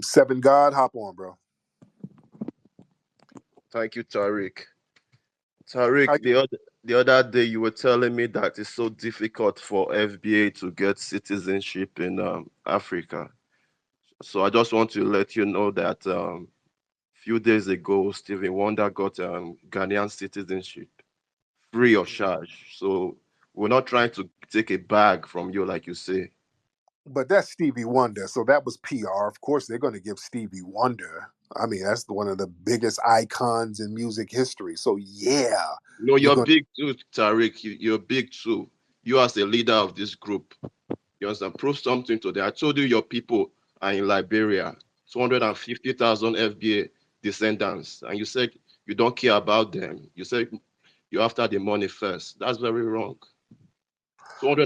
Seven God, hop on, bro. Thank you, Tariq. How Tariq, the other day you were telling me that it's so difficult for FBA to get citizenship in Africa. So I just want to let you know that few days ago, Stephen Wonder got Ghanaian citizenship free of charge. So we're not trying to take a bag from you, like you say. But that's Stevie Wonder, so that was PR. Of course, they're going to give Stevie Wonder. I mean, that's one of the biggest icons in music history. So yeah, No, you're you're going. big too, Tariq. You're big too. You as a leader of this group, you understand? Prove something today. I told you your people are in Liberia, 250,000 FBA descendants, and you said you don't care about them. You said you're after the money first. That's very wrong.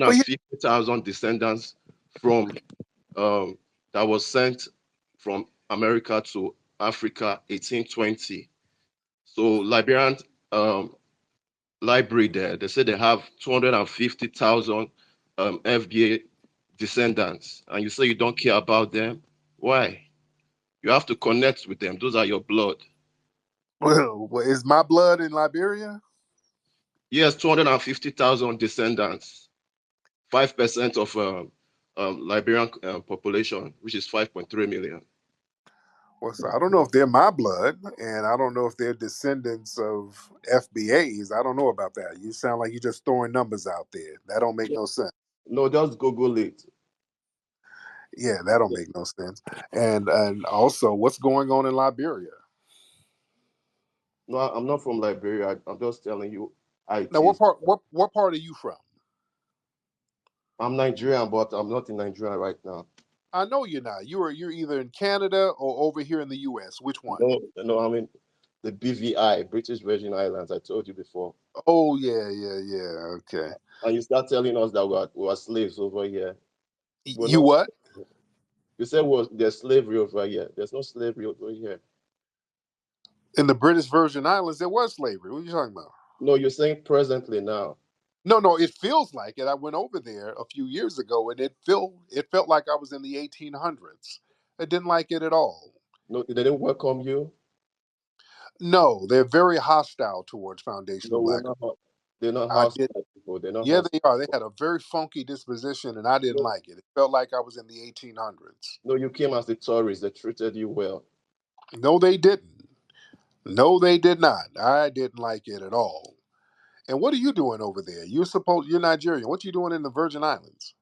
Well, yeah, 250,000 descendants from that was sent from America to Africa 1820. So Liberian um, library there, they say they have 250,000 FBA descendants, and you say you don't care about them. Why? You have to connect with them. Those are your blood. well, is my blood in Liberia? Yes, 250,000 descendants, 5% of Liberian population, which is 5.3 million. Well, so I don't know if they're my blood, and I don't know if they're descendants of FBAs. I don't know about that. You sound like you're just throwing numbers out there. That don't make no sense. No, just Google it. Yeah, that don't make no sense. And also, what's going on in Liberia? No, I'm not from Liberia. I'm just telling you, it Now, what is. part? What part are you from? I'm Nigerian, but I'm not in Nigeria right now. I know you're not. You're either in Canada or over here in the U.S. Which one? No, no, I mean the BVI, British Virgin Islands. I told you before. Oh yeah, yeah, yeah. Okay. And you start telling us that we are slaves over here. We're You not. what? You said there's slavery over here. There's no slavery over here. In the British Virgin Islands, there was slavery. What are you talking about? No, you're saying presently now. No, no. It feels like it. I went over there a few years ago, and it felt like I was in the 1800s. I didn't like it at all. No, they didn't welcome you. No, they're very hostile towards foundational No, we're black. not. They're not I did. hostile people. They're not Yeah, they hostile are. They people. had a very funky disposition, and I didn't No, like it. It felt like I was in the 1800s. no, you came as a tourist. They treated you well. No, they didn't. No, they did not. I didn't like it at all. And what are you doing over there? You're Nigerian. What you doing in the Virgin Islands?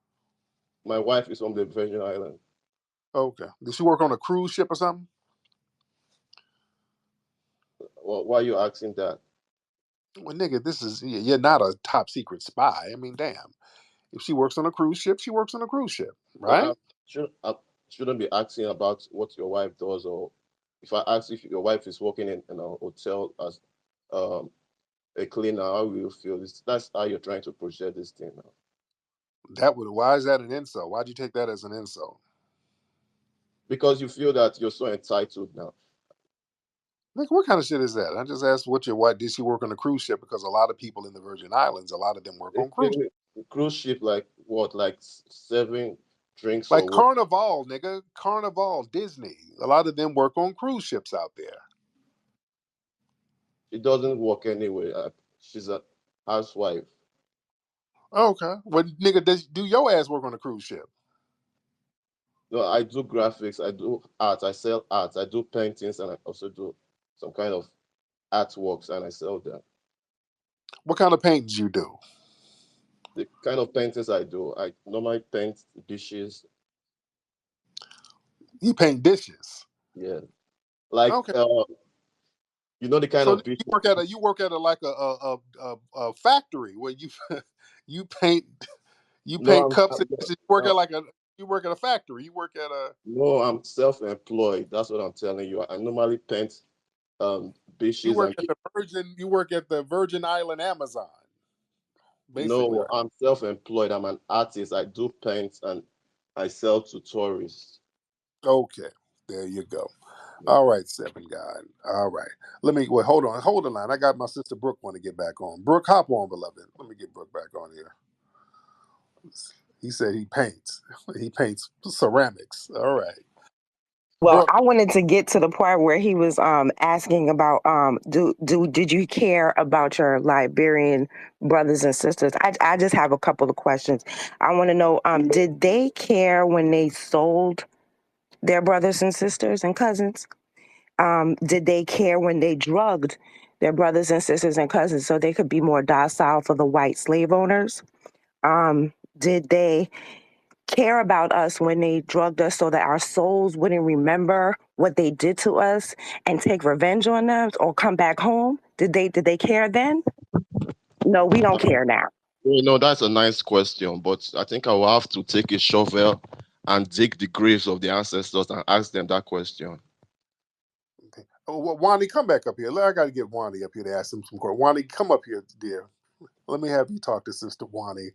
My wife is from the Virgin Islands. Okay. Did she work on a cruise ship or something? Well, why are you asking that? Well, nigga, you're not a top secret spy. I mean, damn. If she works on a cruise ship, she works on a cruise ship, No, right? I shouldn't be asking about what your wife does, or if I ask if your wife is working in a hotel as um, a cleaner, how will you feel? That's how you're trying to project this thing now. Why is that an insult? Why'd you take that as an insult? Because you feel that you're so entitled now. Like, what kind of shit is that? I just asked what your wife did she work on a cruise ship because a lot of people in the Virgin Islands, a lot of them work on cruise. A cruise ship, like what, like serving drinks Like or what? Carnival, nigga. Carnival, Disney. A lot of them work on cruise ships out there. It doesn't work anyway. She's a housewife. Okay. Well, nigga, do your ass work on a cruise ship? No, I do graphics, I do art, I sell art, I do paintings, and I also do some kind of artworks, and I sell them. What kind of paintings you do? The kind of paintings I do, I normally paint dishes. You paint dishes. Yeah, like Okay. you know the kind So of dishes. you work at a like a factory where you you paint you No, paint cups and dishes. uh, You work at a factory. You work at a no, I'm self-employed. That's what I'm telling you. I normally paint you dishes work and at the Virgin Island Amazon, basically. no, I'm self-employed. I'm an artist. I do paint and I sell to tourists. Okay, there you go. All right, Seven God. All right. Hold the line. I got my sister Brooke want to get back on. Brooke, hop on, beloved. Let me get Brooke back on here. He said he paints. He paints ceramics. All right. Well, Brooke. I wanted to get to the part where he was asking about did you care about your Liberian brothers and sisters? I just have a couple of questions. I want to know did they care when they sold their brothers and sisters and cousins? Did they care when they drugged their brothers and sisters and cousins so they could be more docile for the white slave owners? Did they care about us when they drugged us so that our souls wouldn't remember what they did to us and take revenge on us or come back home? Did they care then? No, we don't care now. That's a nice question, but I think I will have to take a shovel and dig the graves of the ancestors and ask them that question. Okay. Oh, well, Wani, come back up here. I got to get Wani up here to ask him some questions. Wani, come up here, dear. Let me have you talk to Sister Wani.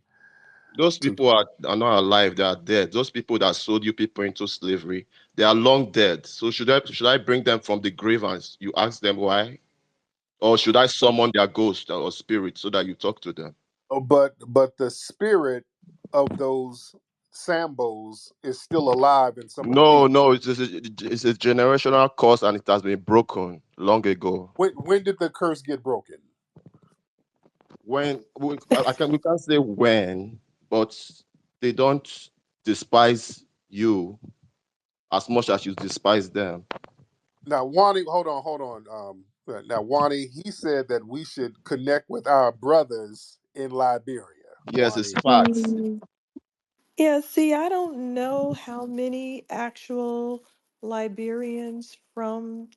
Those To people are not alive, they are dead. Those people that sold you people into slavery, they are long dead. So should I bring them from the grave and you ask them why? Or should I summon their ghost or spirit so that you talk to them? but the spirit of those Sambos is still alive in some of the No, people. no, it's a generational curse and it has been broken long ago. When did the curse get broken? When we can't say when, but they don't despise you as much as you despise them. Now, Wani, hold on. Now, Wani, he said that we should connect with our brothers in Liberia. Yes, it's Wani, facts. Mm, yeah, see, I don't know how many actual Liberians from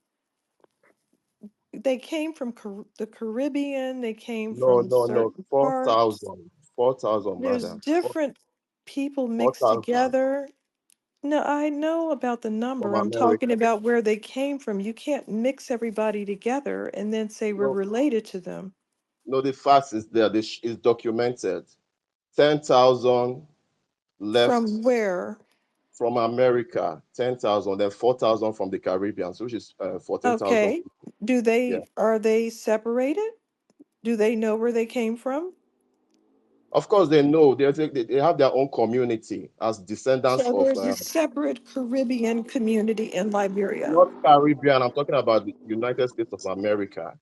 they came from the Caribbean, they came No, from no, no. certain Four parts. thousand, 4,000, There's madam. different people Four mixed thousand together. No, I know about the from number. I'm talking America. about where they came from. You can't mix everybody together and then say we're No, related to them. no, the facts is there. This is documented. 10,000 From left where? from America, 10,000, then 4,000 from the Caribbean, which is 14,000. Okay. Yeah. Are they separated? Do they know where they came from? Of course, they know they have their own community as descendants So of there's a separate Caribbean community in Liberia. not Caribbean. I'm talking about the United States of America.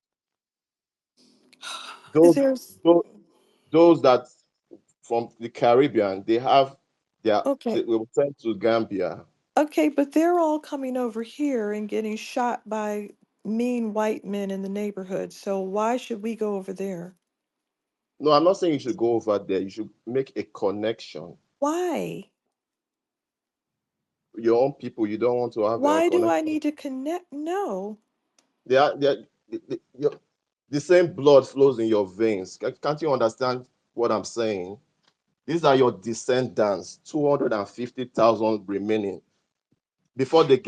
Is Those, there, those that from the Caribbean, they have their, okay, they will send to Gambia. okay, but they're all coming over here and getting shot by mean white men in the neighborhood. So why should we go over there? No, I'm not saying you should go over there. You should make a connection. Why? Your own people, you don't want to have a Why do I connection. need to connect? No, The same blood flows in your veins. Can't you understand what I'm saying? These are your descendants, 250,000 remaining. Before they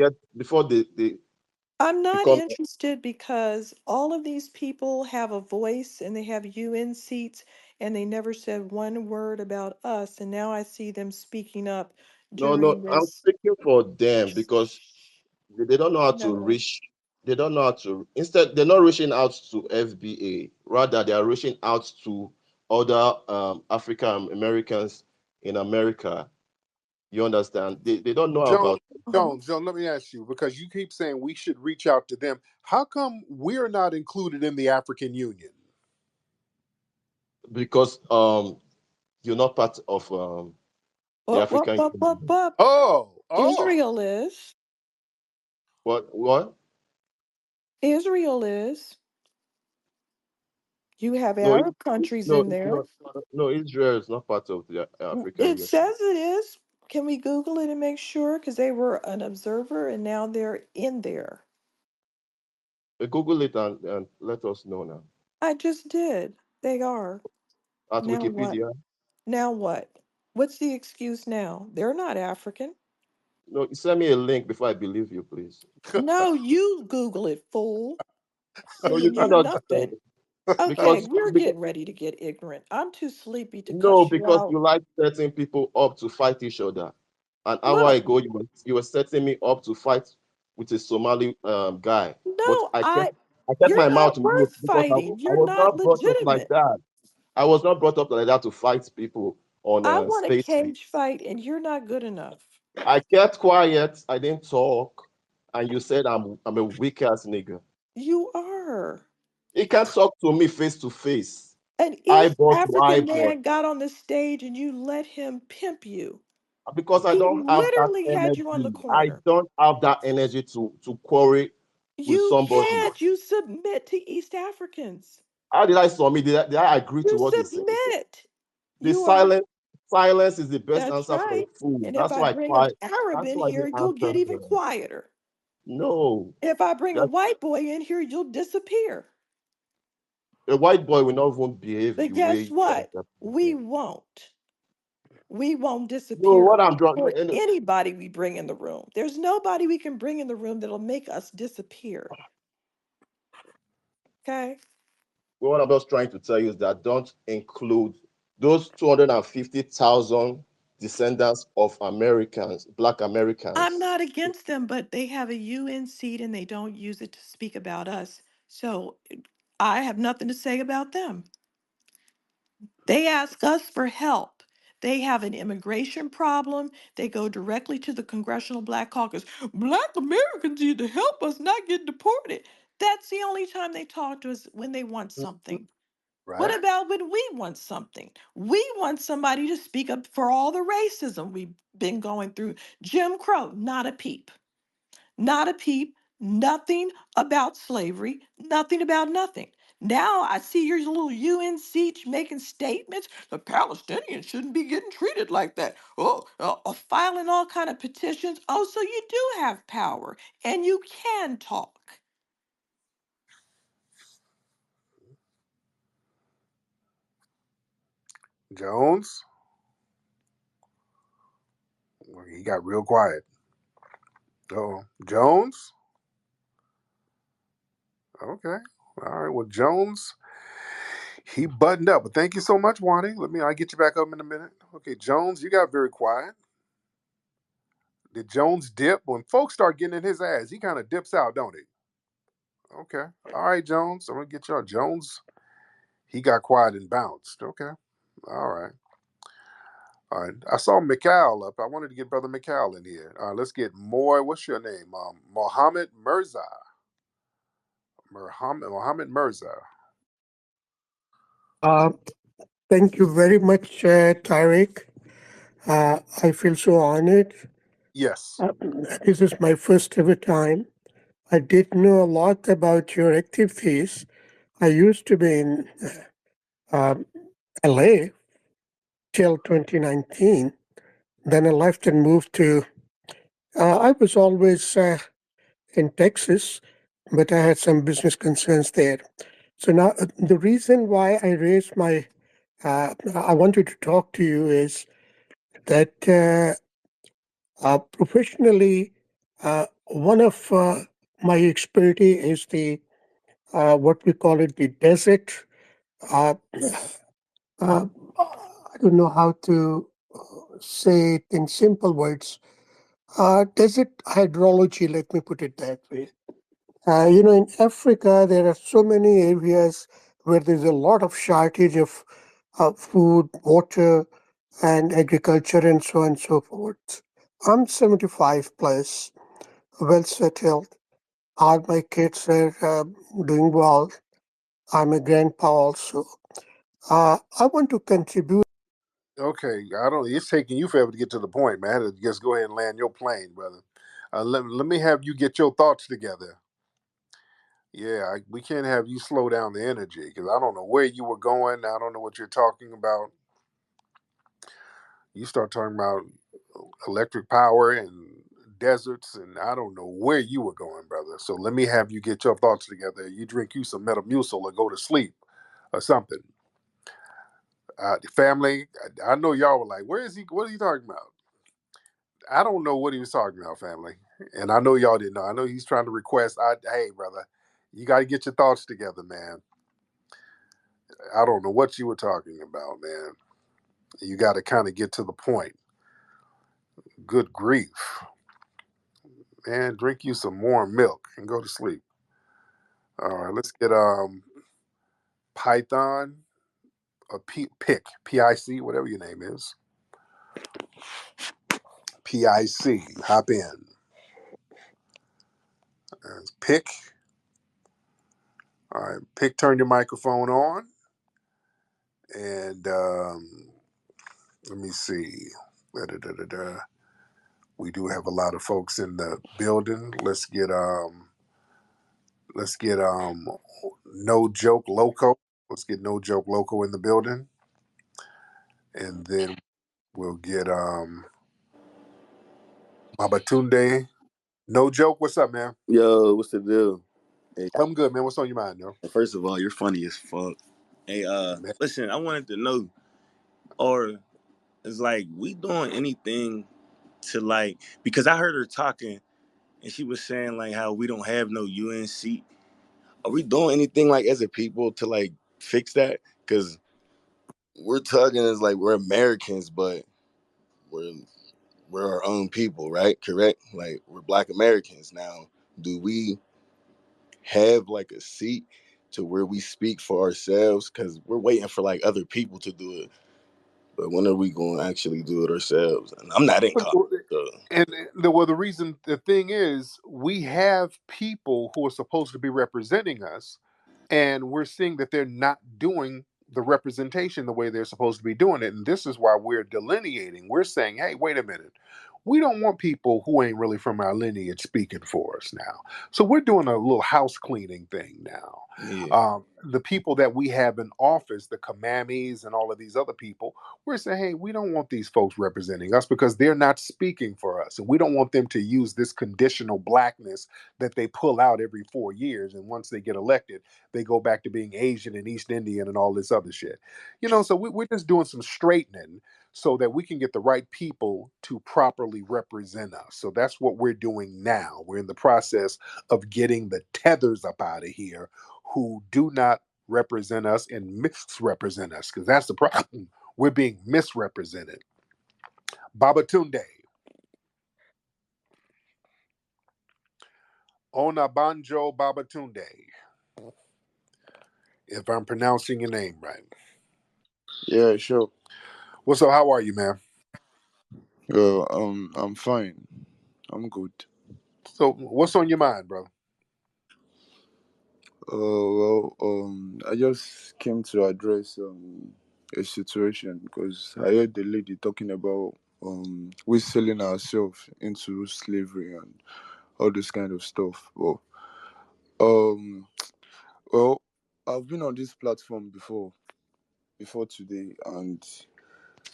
I'm not become, interested because all of these people have a voice and they have UN seats and they never said one word about us. And now I see them speaking up no, no, during I'm this. speaking for them because they don't know how to No, reach. They don't know how to. Instead, they're not reaching out to FBA. Rather, they are reaching out to other African Americans in America. You understand? They don't know Jones, about. uh-huh. Jones, let me ask you because you keep saying we should reach out to them. How come we're not included in the African Union? Because you're not part of the African Union. Up. Oh, Israel is. What? Israel is. You have No, Arab countries no, in there. no, no. Israel is not part of the African It Union. says it is. Can we Google it and make sure? Because they were an observer and now they're in there. Google it and let us know now. I just did. They are. At Now what? Wikipedia. Now what? What's the excuse now? They're not African. No, send me a link before I believe you, please. No, you Google it, fool. No, Me you and you, cannot do nothing. it Okay, because we're because getting ready to get ignorant. I'm too sleepy to no, cuss you because out. you like setting people up to fight each other. An hour Look, ago, you were setting me up to fight with a Somali guy, but no, I kept you're my not mouth mute worth because fighting. I You're was not not brought up like legitimate. that. I was not brought up like that to fight people on I want a spaces. cage fight, and you're not good enough. I kept quiet. I didn't talk. and you said I'm a weak ass nigga. You are. He can't talk to me face to face, An East eyeball to African eyeball, man got on the stage and you let him pimp you. because I He don't have that literally had you on the energy. I corner. don't have that energy to quarrel with You somebody. can't. You submit to East Africans. How did I submit? Did I agree to You what he said? submit. The You are. silence is the best That's answer for a right. fool. And if That's I why I bring an cry. Arab That's in why I here, didn't you'll get answer even him. quieter. No. If I bring a That, white boy in here, you'll disappear. a white boy will not even behave But the way guess you what? want We them. won't. We won't No, disappear what I'm trying, for anybody we bring in the room. There's nobody we can bring in the room that'll make us disappear. Okay? what I'm just trying to tell you is that don't include those 250,000 descendants of Americans, Black I'm Americans. not against them, but they have a UN seat and they don't use it to speak about us. So I have nothing to say about them. They ask us for help. They have an immigration problem. They go directly to the Congressional Black Caucus. Black Americans need to help us not get deported. That's the only time they talk to us when they want Mhm. something. What Right. about when we want something? We want somebody to speak up for all the racism we've been going through. Jim Crow, not a peep. Not a peep, nothing about slavery, nothing about nothing. Now I see your little UN speech making statements. The Palestinians shouldn't be getting treated like that. Oh, filing all kind of petitions. Oh, so you do have power and you can talk. Jones. Well, he got real quiet. Oh, Jones. Okay. All right. Well, Jones, he buttoned up. But thank you so much, Wani. I'll get you back up in a minute. Okay, Jones, you got very quiet. Did Jones dip? When folks start getting in his ass, he kind of dips out, don't he? Okay. All right, Jones. I'm gonna get y'all. Jones, he got quiet and bounced. Okay. All right. All right. I saw Mikhail up. I wanted to get Brother Mikhail in here. All right, let's get more. What's your name? Mohammed Mirza. Mohammed Mirza. Uh, Thank you very much, Tariq. I feel so honored. Yes. Uh, this is my first ever time. I did know a lot about your activities. I used to be in uh, LA till 2019. Then I left and moved to, I was always in Texas, but I had some business concerns there. So now the reason why I raised I wanted to talk to you is that professionally, one of my expertise is the what we call it the desert. Uh, uh, I don't know how to say it in simple words. Desert hydrology, let me put it that way. In Africa, there are so many areas where there's a lot of shortage of food, water, and agriculture, and so on and so forth. I'm 75 plus, well settled. All my kids are doing well. I'm a grandpa also. I want to contribute. Okay. I don't. It's taking you forever to get to the point, man. Just go ahead and land your plane, brother. Let me have you get your thoughts together. Yeah, we can't have you slow down the energy because I don't know where you were going. I don't know what you're talking about. You start talking about electric power and deserts, and I don't know where you were going, brother. So let me have you get your thoughts together. You drink you some Metamucil or go to sleep or something. The family, I know y'all were like, "Where is he? What are you talking about?" I don't know what he was talking about, family, and I know y'all didn't know. I know he's trying to request. Hey, brother, you got to get your thoughts together, man. I don't know what you were talking about, man. You got to kind of get to the point. Good grief, man! Drink you some warm milk and go to sleep. All right, let's get Python or PIC, whatever your name is. PIC, hop in. Pick. All right, Pick, turn your microphone on. And let me see. Da-da-da-da-da. We do have a lot of folks in the building. Let's get No Joke Loco. Let's get No Joke Loco in the building. And then we'll get Babatunde. No Joke, what's up, man? Yo, what's the deal? Hey, I'm good, man. What's on your mind, yo? first of all, you're funny as fuck. Hey, Man. listen, I wanted to know, or it's like we doing anything to like because I heard her talking and she was saying like how we don't have no UN seat. Are we doing anything like as a people to like fix that? Because we're talking as like we're Americans, but we're we're our own people, right? Correct? Like we're Black Americans now. Do we have like a seat to where we speak for ourselves? Because we're waiting for like other people to do it, but when are we going to actually do it ourselves? And I'm not in college, so. And the thing is, we have people who are supposed to be representing us, and we're seeing that they're not doing the representation the way they're supposed to be doing it. And this is why we're delineating. We're saying, hey, wait a minute. We don't want people who ain't really from our lineage speaking for us now. So we're doing a little house cleaning thing now. Yeah. The people that we have in office, the Kamamis and all of these other people, we're saying, hey, we don't want these folks representing us because they're not speaking for us. And we don't want them to use this conditional blackness that they pull out every 4 years. And once they get elected, they go back to being Asian and East Indian and all this other shit. So we're just doing some straightening so that we can get the right people to properly represent us. So that's what we're doing now. We're in the process of getting the tethers up out of here who do not represent us and misrepresent us, because that's the problem. We're being misrepresented. Babatunde. Onabanjo Babatunde. If I'm pronouncing your name right. Yeah, sure. What's up? How are you, man? I'm fine. I'm good. So what's on your mind, brother? I just came to address a situation because I heard the lady talking about we selling ourselves into slavery and all this kind of stuff. Um, well, I've been on this platform before today, and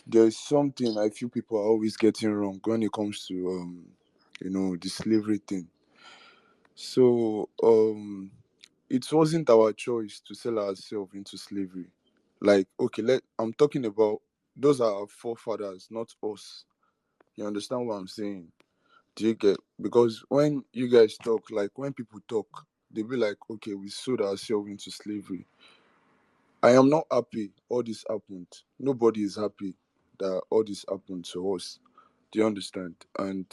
there's something I feel people are always getting wrong when it comes to the slavery thing. So it wasn't our choice to sell ourselves into slavery. Like, okay, I'm talking about those are our forefathers, not us. You understand what I'm saying? Do you get? Because when you guys talk, like when people talk, they be like, okay, we sold ourselves into slavery. I am not happy all this happened. Nobody is happy that all this happened to us. Do you understand? And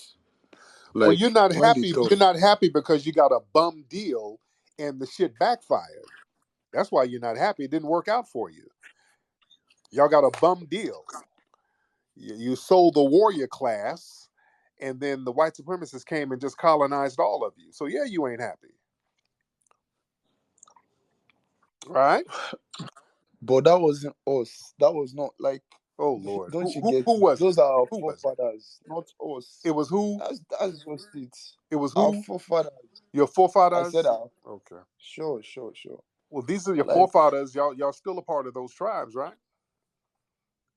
Well, like you're not when they happy. talk, You're not happy because you got a bum deal and the shit backfired. That's why you're not happy. It didn't work out for you. Y'all got a bum deal. You sold the warrior class, and then the white supremacists came and just colonized all of you. So yeah, you ain't happy, right? but that wasn't us. That was not like, Oh Lord, don't who you who, get who it? was it? Those are our Who was it? forefathers, not us. It was who? That's just it. It was Our who? forefathers. Your I said forefathers? our. Okay. Sure. Well, these are your Like forefathers. Y'all still a part of those tribes, right?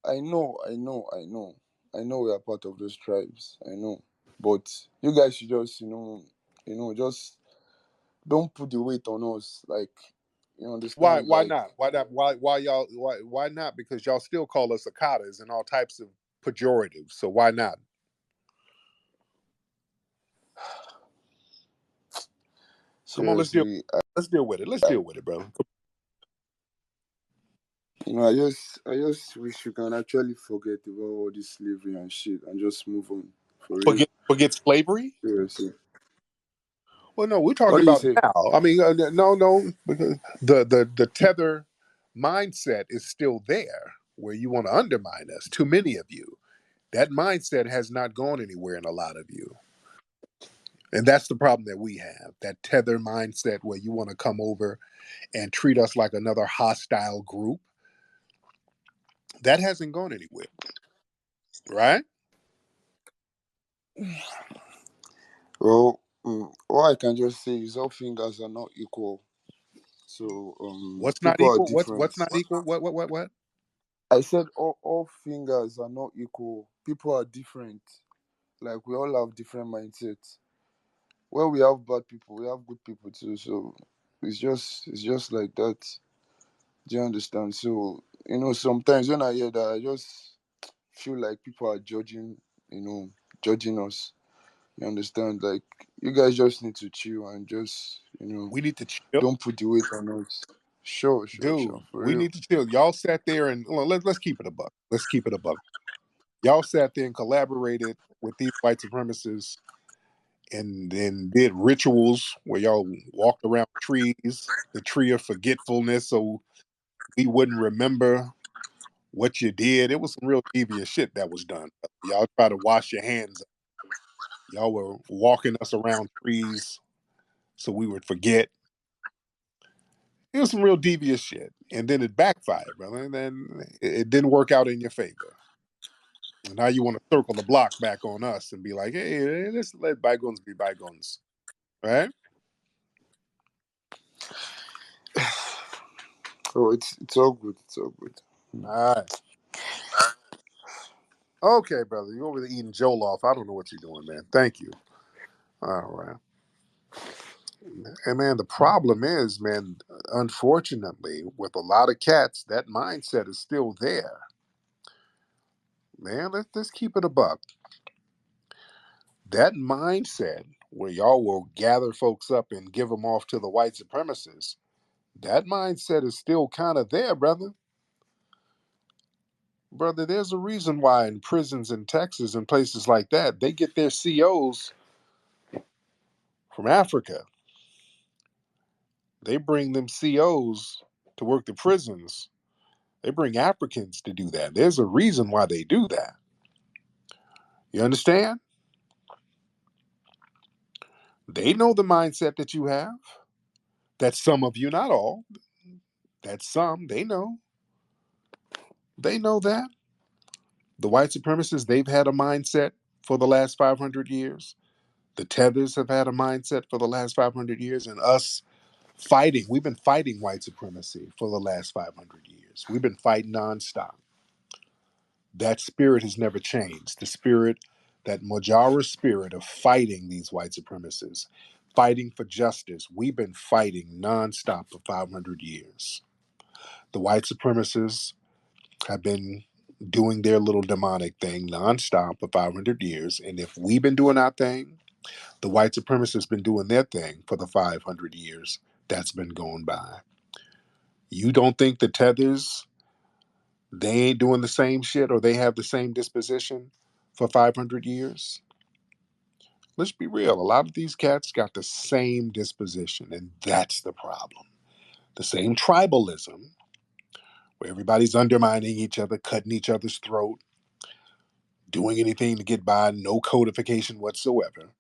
I know we are part of those tribes. I know, but you guys should just just don't put the weight on us. Like you Why? understand? Why Like not? Why not? Why y'all? Why not? Because y'all still call us cicadas and all types of pejoratives. So why not? Come on, seriously, let's deal with it. Let's deal with it, brother. I just wish you can actually forget about all this slavery and shit and just move on for real. Forget slavery. Seriously. Well, no, we're What talking do you about say? now. I mean, no, because the tether mindset is still there, where you want to undermine us. Too many of you. That mindset has not gone anywhere in a lot of you. And that's the problem that we have, that tether mindset where you want to come over and treat us like another hostile group. That hasn't gone anywhere, right? Well, all I can just say is all fingers are not equal. So What's not people are equal? different. What's not equal? What? I said all fingers are not equal. People are different. Like we all have different mindsets. Where we have bad people, we have good people too. So it's just like that. Do you understand? So sometimes when I hear that, I just feel like people are judging us. You understand? Like you guys just need to chill and just We need to chill. don't put the weight on us. Sure, sure, Dude, sure, for we real. need to chill. Y'all sat there and well, let's keep it a buck. Let's keep it a buck. Y'all sat there and collaborated with these white supremacists and then did rituals where y'all walked around trees, the tree of forgetfulness, so we wouldn't remember what you did. It was some real devious shit that was done. Y'all try to wash your hands. Y'all were walking us around trees so we would forget. It was some real devious shit. And then it backfired, brother. And then it didn't work out in your favor. And now you want to circle the block back on us and be like, hey, let's let bygones be bygones. Right? Oh, it's all good. It's all good. All right. Okay, brother. You're over there eating Joel off. I don't know what you're doing, man. Thank you. All right. And man, the problem is, man, unfortunately, with a lot of cats, that mindset is still there. Man, let's keep it a buck. That mindset where y'all will gather folks up and give them off to the white supremacists, that mindset is still kind of there, brother. Brother, there's a reason why in prisons in Texas and places like that, they get their COs from Africa. They bring them COs to work the prisons. They bring Africans to do that. There's a reason why they do that. You understand? They know the mindset that you have. That's some of you, not all. That's some. They know. They know that. The white supremacists, they've had a mindset for the last 500 years. The Tethers have had a mindset for the last 500 years. And us fighting, we've been fighting white supremacy for the last 500 years. We've been fighting nonstop. That spirit has never changed. The spirit, that Mojara spirit of fighting these white supremacists, fighting for justice, we've been fighting nonstop for 500 years. The white supremacists have been doing their little demonic thing nonstop for 500 years. And if we've been doing our thing, the white supremacists been doing their thing for the 500 years that's been going by. You don't think the Tethers, they ain't doing the same shit or they have the same disposition for 500 years? Let's be real. A lot of these cats got the same disposition, and that's the problem. The same tribalism where everybody's undermining each other, cutting each other's throat, doing anything to get by, no codification whatsoever.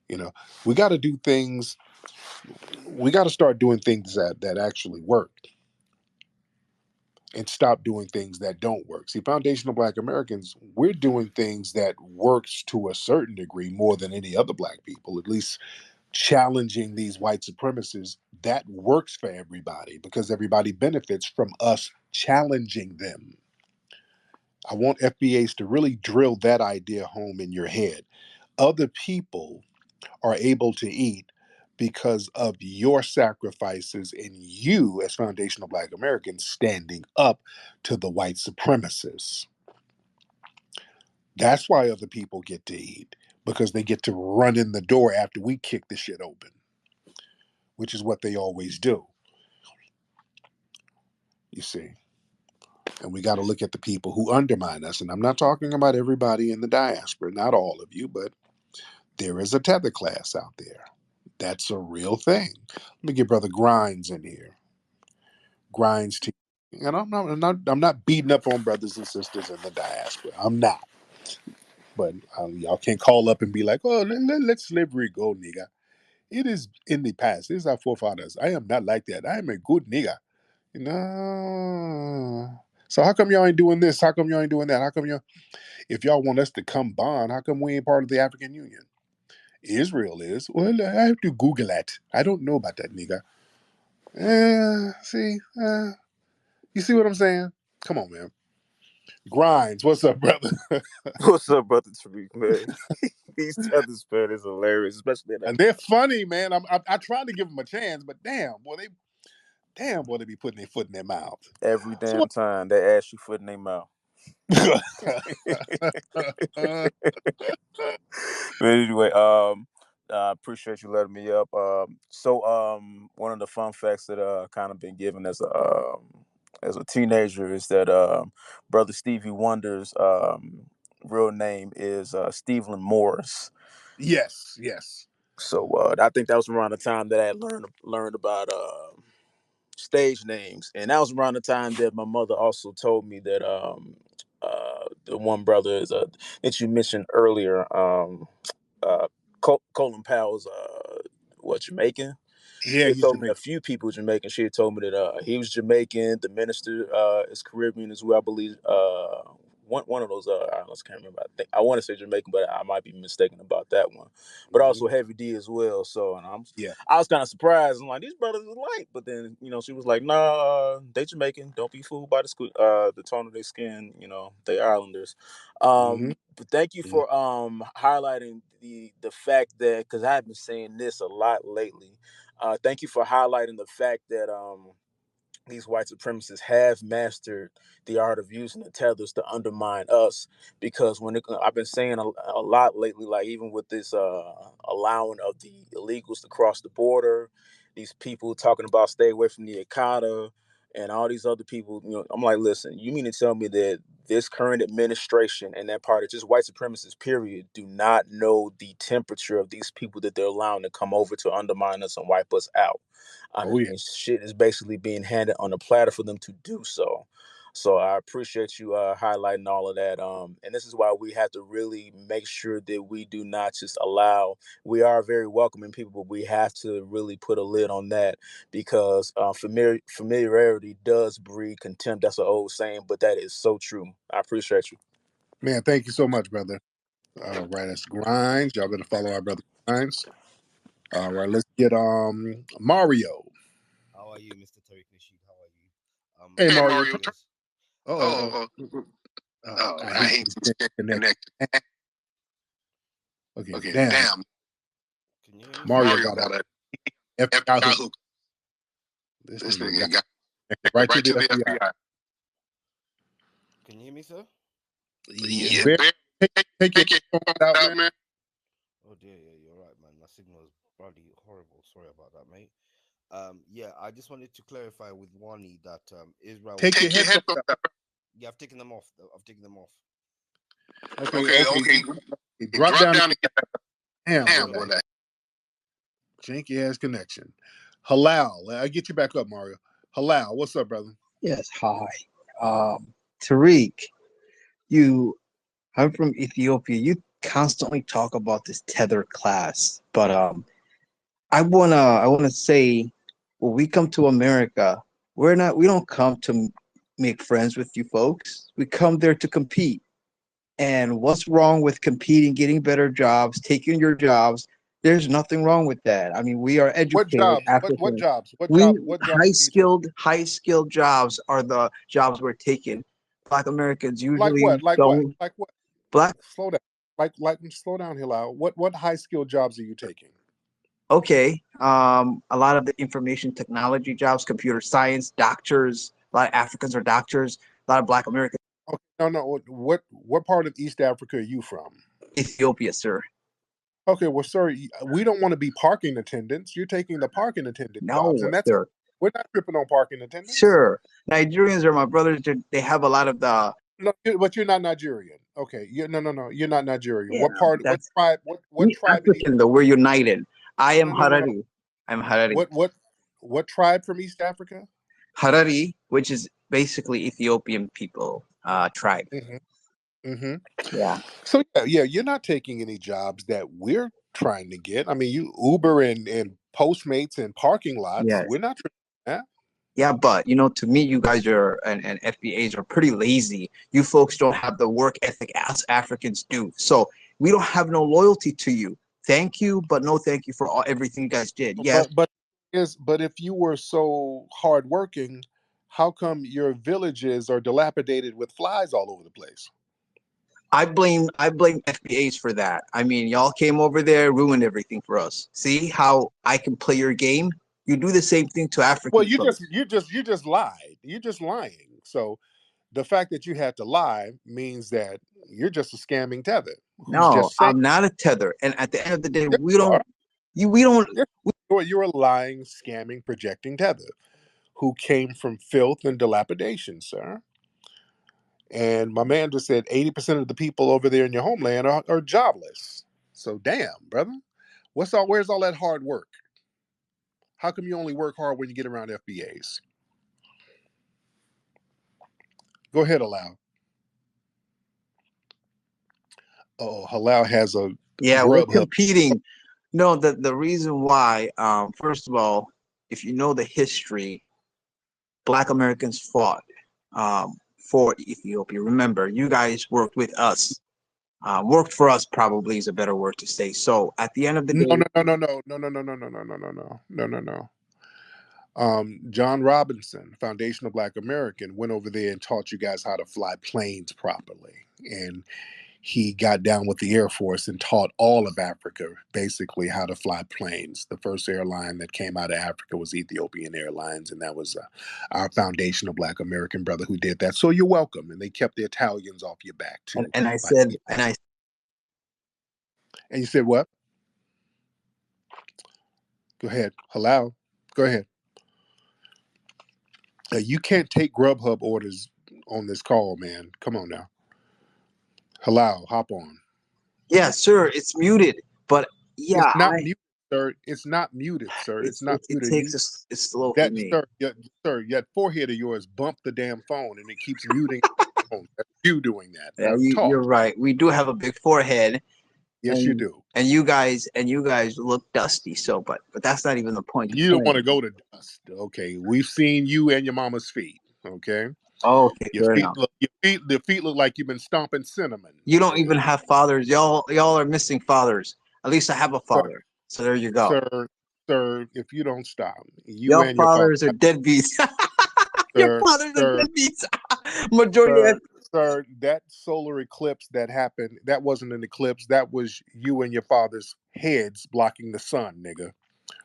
You know, we got to do things, we got to start doing things that actually work and stop doing things that don't work. See, foundational Black Americans, we're doing things that works to a certain degree more than any other Black people, at least challenging these white supremacists. That works for everybody because everybody benefits from us challenging them. I want FBAs to really drill that idea home in your head. Other people are able to eat because of your sacrifices and you, as foundational Black Americans, standing up to the white supremacists. That's why other people get to eat, because they get to run in the door after we kick the shit open, which is what they always do, you see. And we got to look at the people who undermine us. And I'm not talking about everybody in the diaspora, not all of you, but there is a tether class out there. That's a real thing. Let me get Brother Grinds in here. Grinds to, and I'm not beating up on brothers and sisters in the diaspora. I'm not. But y'all can't call up and be like, "Oh, let slavery go, nigga." It is in the past. This is our forefathers. I am not like that. I am a good nigga. No. So how come y'all ain't doing this? How come y'all ain't doing that? How come y'all? If y'all want us to come bond, how come we ain't part of the African Union? Israel is. Well, I have to Google that. I don't know about that, nigga. You see what I'm saying? Come on, man. Grinds, what's up, brother? What's up, brother Tariq, man? These tethers, man, is hilarious, especially that. And they're funny, man. I tried to give them a chance, but damn, boy, they be putting their foot in their mouth. Every So damn time they ask you foot in their mouth. But anyway, I appreciate you letting me up. One of the fun facts that kind of been given as a teenager is that brother Stevie Wonder's real name is Stephen Morris. yes. So I think that was around the time that I learned about stage names, and that was around the time that my mother also told me that the one brother is that you mentioned earlier, Colin Powell's Jamaican. Yeah, She had he's told me a Jamaican. few people Jamaican. She had told me that he was Jamaican. The minister is Caribbean as well, I believe. One of those islands, I can't remember. I want to say Jamaican, but I might be mistaken about that one. But also Heavy D as well. So, and I was kind of surprised. I'm like, these brothers are light, but then she was like, nah, they Jamaican. Don't be fooled by the tone of their skin. They Islanders. But thank you for highlighting the fact that, because I've been saying this a lot lately. Thank you for highlighting the fact that these white supremacists have mastered the art of using the tethers to undermine us. Because I've been saying a lot lately, like even with this allowing of the illegals to cross the border, these people talking about stay away from the Akata and all these other people, I'm like, listen, you mean to tell me that this current administration and that part of just white supremacists, period, do not know the temperature of these people that they're allowing to come over to undermine us and wipe us out? Shit is basically being handed on a platter for them to do so. So I appreciate you highlighting all of that. And this is why we have to really make sure that we do not just allow. We are very welcoming people, but we have to really put a lid on that, because familiarity does breed contempt. That's an old saying, but that is so true. I appreciate you. Man, thank you so much, brother. All right, that's Grinds. Y'all better follow our brother Grinds. All right, let's get Mario. How are you, Mr. Tariq Nasheed? How are you? Hey, Hey, Mario. Mario. I hate to disconnect. Okay, Okay, damn. Can you hear me? Mario got a FBI hook. This nigga got right to the FBI. Can you hear me, sir? Yeah, take your phone out, man. Oh dear, yeah, you're right, man. My signal is bloody horrible. Sorry about that, mate. Yeah, I just wanted to clarify with Wani that Israel. Take your headphones out. Yeah, I've taken them off. I've taken them off. Okay. Drop down. Damn, boy, that janky ass connection. Halal, I get you back up, Mario. Halal, what's up, brother? Yes, hi. Tariq, I'm from Ethiopia. You constantly talk about this tether class, but I wanna say, when we come to America, we don't come to make friends with you folks. We come there to compete. And what's wrong with competing, getting better jobs, taking your jobs? There's nothing wrong with that. I mean, we are What educated jobs? What Africans. jobs? What We jobs? What jobs do you take? high skilled jobs are the jobs we're taking. Black Americans Like usually what? Like what? don't. Like what? Black. Slow down. Slow down, Halal. What high skill jobs are you taking? Okay. A lot of the information technology jobs, computer science, doctors. A lot of Africans are doctors. A lot of Black Americans. Okay, no. What part of East Africa are you from? Ethiopia, sir. Okay, well, sir, we don't want to be parking attendants. You're taking the parking attendant jobs, No, and that's sir. we're not tripping on parking attendants. Sure. Nigerians are my brothers. They have a lot of the. No, but you're not Nigerian. Okay, no. You're not Nigerian. Yeah, What part? What that's tribe? What we tribe in East? African though. We're united. I am No. Harari. I'm Harari. What tribe from East Africa? Harari, which is basically Ethiopian people tribe. Mm-hmm. Hmm. Yeah. So yeah, you're not taking any jobs that we're trying to get. I mean, you Uber and Postmates and parking lots. Yes. We're not trying that. Yeah, but to me, you guys are and FBAs are pretty lazy. You folks don't have the work ethic as Africans do. So we don't have no loyalty to you. Thank you, but no thank you for everything you guys did. Yes, But if you were so hardworking, how come your villages are dilapidated with flies all over the place? I blame FBAs for that. I mean, y'all came over there, ruined everything for us. See how I can play your game? You do the same thing to Well, African folks. you just lied. You're just lying. So the fact that you had to lie means that you're just a scamming tether who's No, just saying I'm not a tether. And at the end of the day, yes, we you don't are. you we don't Yes, you're a lying, scamming, projecting tether who came from filth and dilapidation, sir. And my man just said 80% of the people over there in your homeland are jobless. So damn, brother. Where's all that hard work? How come you only work hard when you get around FBAs? Go ahead, Halal. Oh, Halal has a yeah, we're Grubhub. competing. No, the reason why, first of all, if you know the history, Black Americans fought for Ethiopia. Remember, you guys worked with us. Worked for us probably is a better word to say. So at the end of the No, day, no, no, no, no, no, no, no, no, no, no, no, no, no, no, no, no. John Robinson, foundational Black American, went over there and taught you guys how to fly planes properly. And he got down with the Air Force and taught all of Africa basically how to fly planes. The first airline that came out of Africa was Ethiopian Airlines, and that was our foundational Black American brother who did that. So you're welcome. And they kept the Italians off your back and, too. and I By said, and I and you said what? Go ahead. Hello. Go ahead. You can't take Grubhub orders on this call, man. Come on now. Hello. Hop on. yeah, sir, it's muted. But It's yeah, not muted, sir. It's not muted, sir. It's not it muted. takes it's slow for That me. sir, that forehead of yours bumped the damn phone and it keeps muting the phone. That's you doing that. Yeah, Now you're talk. right. We do have a big forehead, Yes, you and do. you guys look dusty. So, but that's not even the point. The You don't want point. to go to dust. Okay. We've seen you and your mama's feet. Okay. Oh, okay, Your fair feet enough. look the feet look like you've been stomping cinnamon. You don't Okay. even have fathers. Y'all are missing fathers. At least I have a Sir, father. So there you go. sir, sir, if you don't stop, you Y'all and your father fathers are deadbeats. Your sir, fathers are sir, deadbeats. Majority of sir, that solar eclipse that happened, that wasn't an eclipse. That was you and your father's heads blocking the sun, nigga.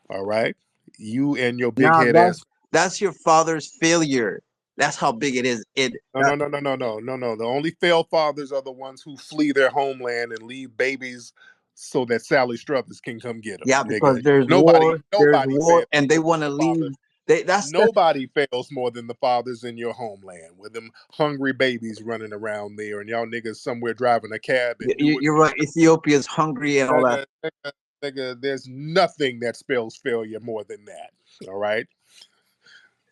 All right? You and your big nah, head that's ass. that's your father's failure. That's how big it is. No, no, no, no, no, no, no, no. The only failed fathers are the ones who flee their homeland and leave babies so that Sally Struthers can come get them, Yeah, because nigga. there's Nobody war, fails and they more than want to the leave. father. That's Nobody fails more than the fathers in your homeland with them hungry babies running around there and y'all niggas somewhere driving a cab and doing you're right. Ethiopia's hungry and all that. nigga, there's nothing that spells failure more than that. All right.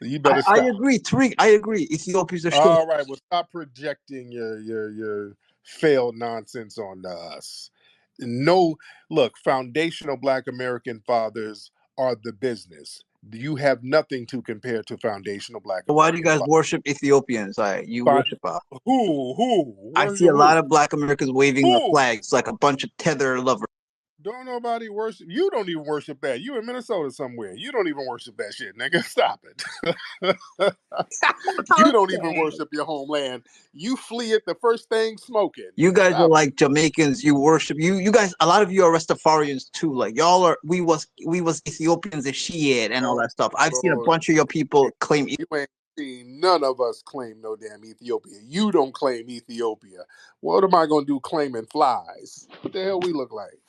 You I, better I stop. agree, Tariq. I agree. Ethiopia's a shit. All right. Well, stop projecting your failed nonsense on us. No, look, foundational Black American fathers are the business. You have nothing to compare to foundational Black Why do you American guys fathers. worship Ethiopians? You Fi- worship. Who? I Where's see the a lot who? of Black Americans waving the Who? flags like a bunch of tether lovers. Don't nobody worship. You don't even worship that. You in Minnesota somewhere. You don't even worship that shit, nigga. Stop it. You don't even Okay. worship your homeland. You flee it the first thing smoking. You guys are Stop it. like Jamaicans. You worship you guys. A lot of you are Rastafarians too. Like y'all are. We was Ethiopians and Shiite and all Oh, that stuff. I've seen a oh, bunch of your people claim. you ain't seen none of us claim no damn Ethiopia. You don't claim Ethiopia. What am I gonna do claiming flies? What the hell we look like?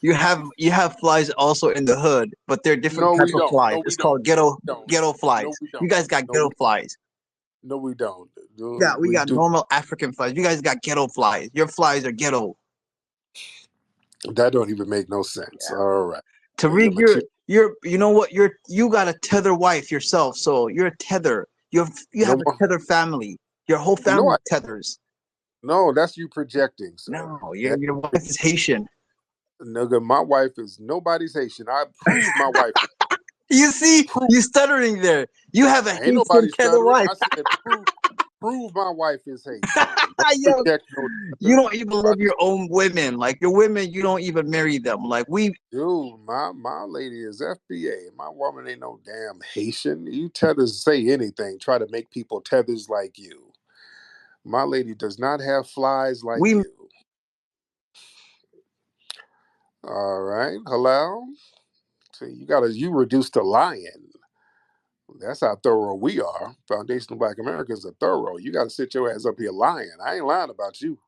You have flies also in the hood, but they're different No, type we of don't. flies. No, we It's don't. called ghetto Don't. ghetto No, flies. we You don't. guys got No, ghetto we flies. no, we don't. Yeah, we We got do. normal African flies. You guys got ghetto flies. Your flies are ghetto. That don't even make no sense. Yeah. All right. Your Tariq, material. you know what? You got a tether wife yourself, so you're a tether. You have No, a tether family. Your whole no, family tethers. No, that's you projecting, sir. No, That, your wife is Haitian. nigga, my wife is nobody's Haitian. I prove my wife. You see, Prove. you stuttering there. You have a Ain't Haitian nobody tether stuttering. wife. I said prove my wife is Haitian. Don't Yo, project no you tether. don't even love your own women. Like your women, you don't even marry them. Like we Dude, my lady is FBA. My woman ain't no damn Haitian. You tethers say anything, try to make people tethers like you. My lady does not have flies like we you. All right, hello. See, you reduced to lying. That's how thorough we are. Foundational Black Americans are thorough. You got to sit your ass up here lying. I ain't lying about you.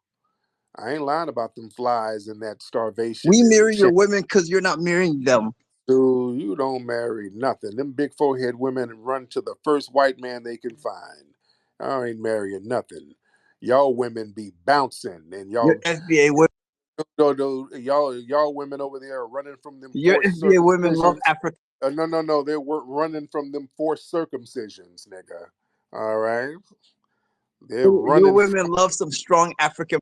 I ain't lying about them flies and that starvation we and marry your shit. women because you're not marrying them. Dude, you don't marry nothing. Them big forehead women run to the first white man they can find. I ain't marrying nothing. Y'all women be bouncing and Your y'all FBA women, y'all women over there are running from them your forced FBA women love circumcisions. Africa. No, they weren't running from them forced circumcisions, nigga. All right, they're Your running. women love some strong African.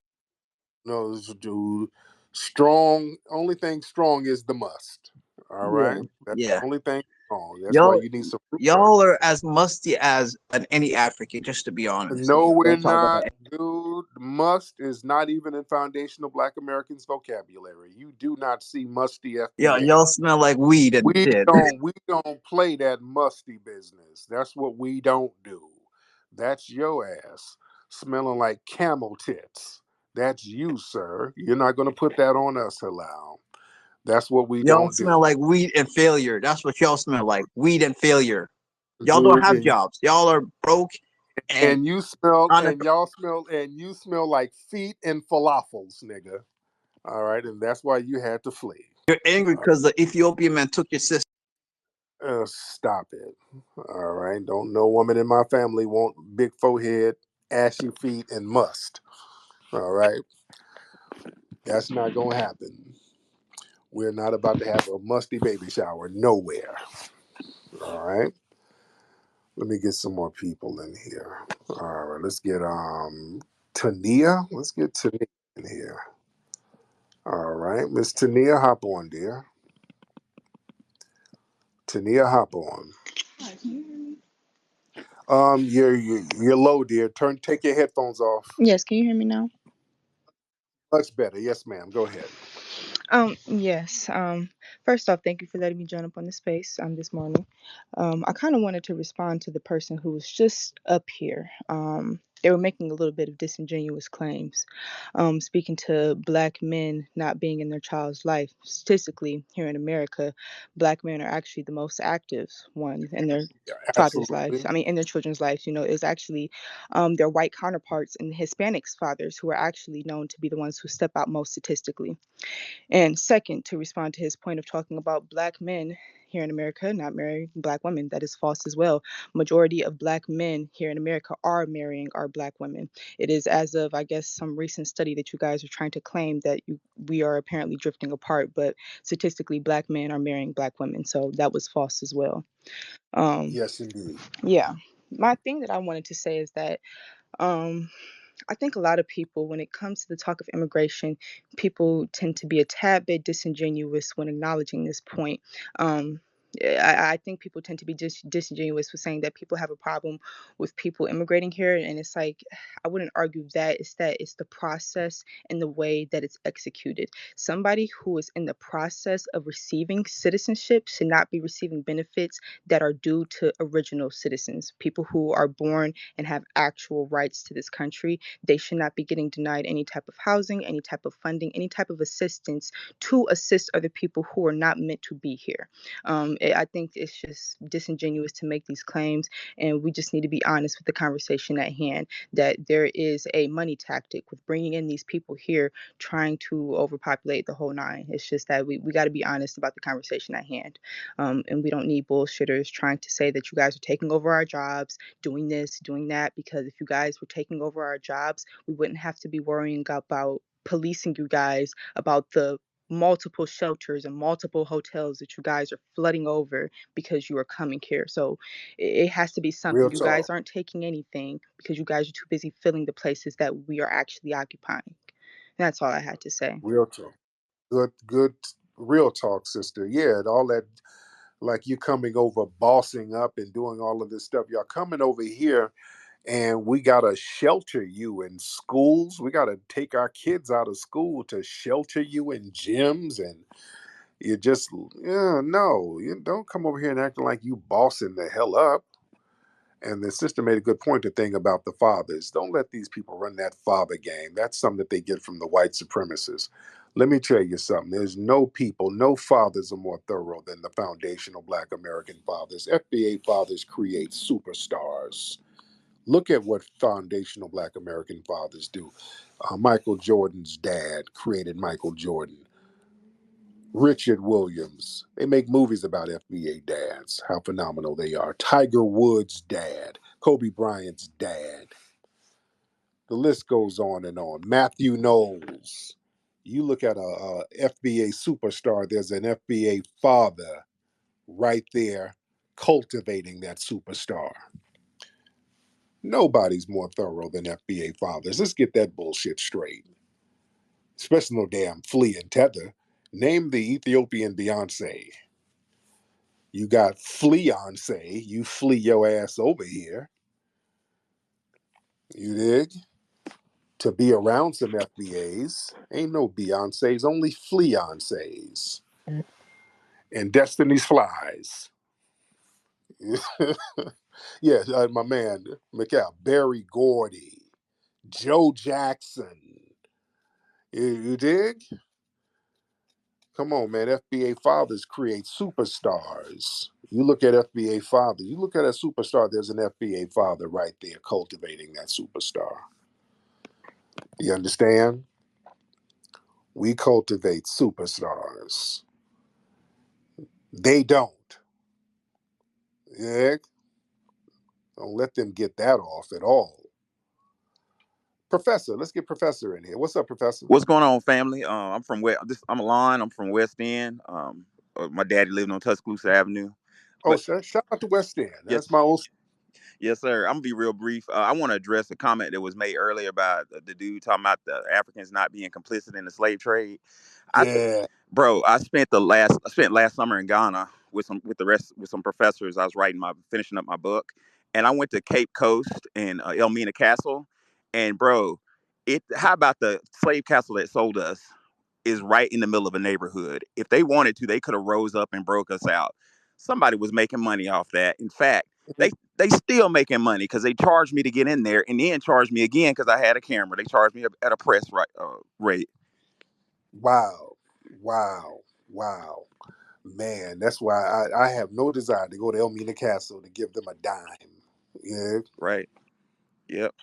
No, dude, strong. Only thing strong is the must. All Yeah, right, that's yeah. the only thing strong. That's why Y'all, you need some root work. y'all are as musty as any African. Just to be honest, No, we're don't talk not, about. dude. Must is not even in foundational Black Americans vocabulary. You do not see musty Y'all FBA. smell like weed and We shit. don't play that musty business. That's what we don't do. That's your ass smelling like camel tits. That's you, sir. You're not gonna put that on us, Halal. That's what we Y'all don't smell do. like weed and failure. That's what y'all smell like. Weed and failure. Y'all don't Dude, have jobs. Y'all are broke and and you smell on. and y'all smell and you smell like feet and falafels, nigga. All right, and that's why you had to flee. You're angry because the Ethiopian man took your sister. Stop it. All right. Don't no woman in my family want big forehead, ashy feet, and must. All right. That's not going to happen. We're not about to have a musty baby shower nowhere. All right. Let me get some more people in here. All right. Let's get Tania. Let's get Tania in here. All right. Miss Tania, hop on, dear. Tania, hop on. Hi, can you hear me? You're low, dear. Take your headphones off. Yes, can you hear me now? Much better. Yes, ma'am. Go ahead. Yes. First off, thank you for letting me join up on the space this morning. I kind of wanted to respond to the person who was just up here. They were making a little bit of disingenuous claims, speaking to black men not being in their child's life. Statistically, here in America, black men are actually the most active ones in their Yeah, father's lives. absolutely. I mean, in their children's lives. You know, it's actually their white counterparts and Hispanics' fathers who are actually known to be the ones who step out most statistically. And second, to respond to his point of talking about black men here in America not marrying black women, that is false as well. Majority of black men here in America are marrying our black women. It is as of, I guess, some recent study that you guys are trying to claim that we are apparently drifting apart, but statistically, black men are marrying black women. So that was false as well. Um, Yes, indeed. yeah. My thing that I wanted to say is that um, I think a lot of people, when it comes to the talk of immigration, people tend to be a tad bit disingenuous when acknowledging this point. Um, I think people tend to be disingenuous with saying that people have a problem with people immigrating here, and it's like I wouldn't argue that. It's the process and the way that it's executed. Somebody who is in the process of receiving citizenship should not be receiving benefits that are due to original citizens, people who are born and have actual rights to this country. They should not be getting denied any type of housing, any type of funding, any type of assistance to assist other people who are not meant to be here. I think it's just disingenuous to make these claims, and we just need to be honest with the conversation at hand that there is a money tactic with bringing in these people here, trying to overpopulate the whole nine. It's just that we got to be honest about the conversation at hand. And we don't need bullshitters trying to say that you guys are taking over our jobs, doing this, doing that, because if you guys were taking over our jobs, we wouldn't have to be worrying about policing you guys about the multiple shelters and multiple hotels that you guys are flooding over because you are coming here. So it has to be Real something. You talk. guys aren't taking anything because you guys are too busy filling the places that we are actually occupying. And that's all I had to say. Real talk. Good real talk, sister. Yeah, and all that, like you coming over, bossing up and doing all of this stuff. Y'all coming over here and we gotta shelter you in schools. We gotta take our kids out of school to shelter you in gyms, and you just, yeah, no, you don't come over here and acting like you bossing the hell up. And the sister made a good point to think about the fathers. Don't let these people run that father game. That's something that they get from the white supremacists. Let me tell you something. There's no people, no fathers are more thorough than the foundational Black American fathers. FBA fathers create superstars. Look at what foundational Black American fathers do. Michael Jordan's dad created Michael Jordan. Richard Williams. They make movies about FBA dads, how phenomenal they are. Tiger Woods' dad, Kobe Bryant's dad. The list goes on and on. Matthew Knowles. You look at a FBA superstar, there's an FBA father right there cultivating that superstar. Nobody's more thorough than FBA fathers. Let's get that bullshit straight. Especially no damn Flea and Tether. Name the Ethiopian Beyonce. You got Fleonce. You flee your ass over here. You dig? To be around some FBAs. Ain't no Beyonces, only Fleonces. And Destiny's Flies. Yeah, my man, McCall, Barry Gordy, Joe Jackson. You dig? Come on, man. FBA fathers create superstars. You look at FBA father, you look at a superstar, there's an FBA father right there cultivating that superstar. You understand? We cultivate superstars. They don't. Yeah? Don't let them get that off at all. Professor, let's get Professor in here. What's up, Professor? What's going on, family? I'm from West. I'm Alon. I'm from West End. My daddy lived on Tuscaloosa Avenue. Oh, But shout out to West End. yes, That's my old. yes, sir. I'm gonna be real brief. I want to address a comment that was made earlier about the dude talking about the Africans not being complicit in the slave trade. I Yeah. Bro, I spent last summer in Ghana with some professors. I was finishing up my book, and I went to Cape Coast and Elmina Castle, and bro, how about the slave castle that sold us is right in the middle of a neighborhood. If they wanted to, they could have rose up and broke us out. Somebody was making money off that. In fact, they still making money because they charged me to get in there and then charged me again because I had a camera. They charged me at a press rate. Wow. Wow. Wow. Man, that's why I have no desire to go to Elmina Castle to give them a dime. Yeah. Right. Yep.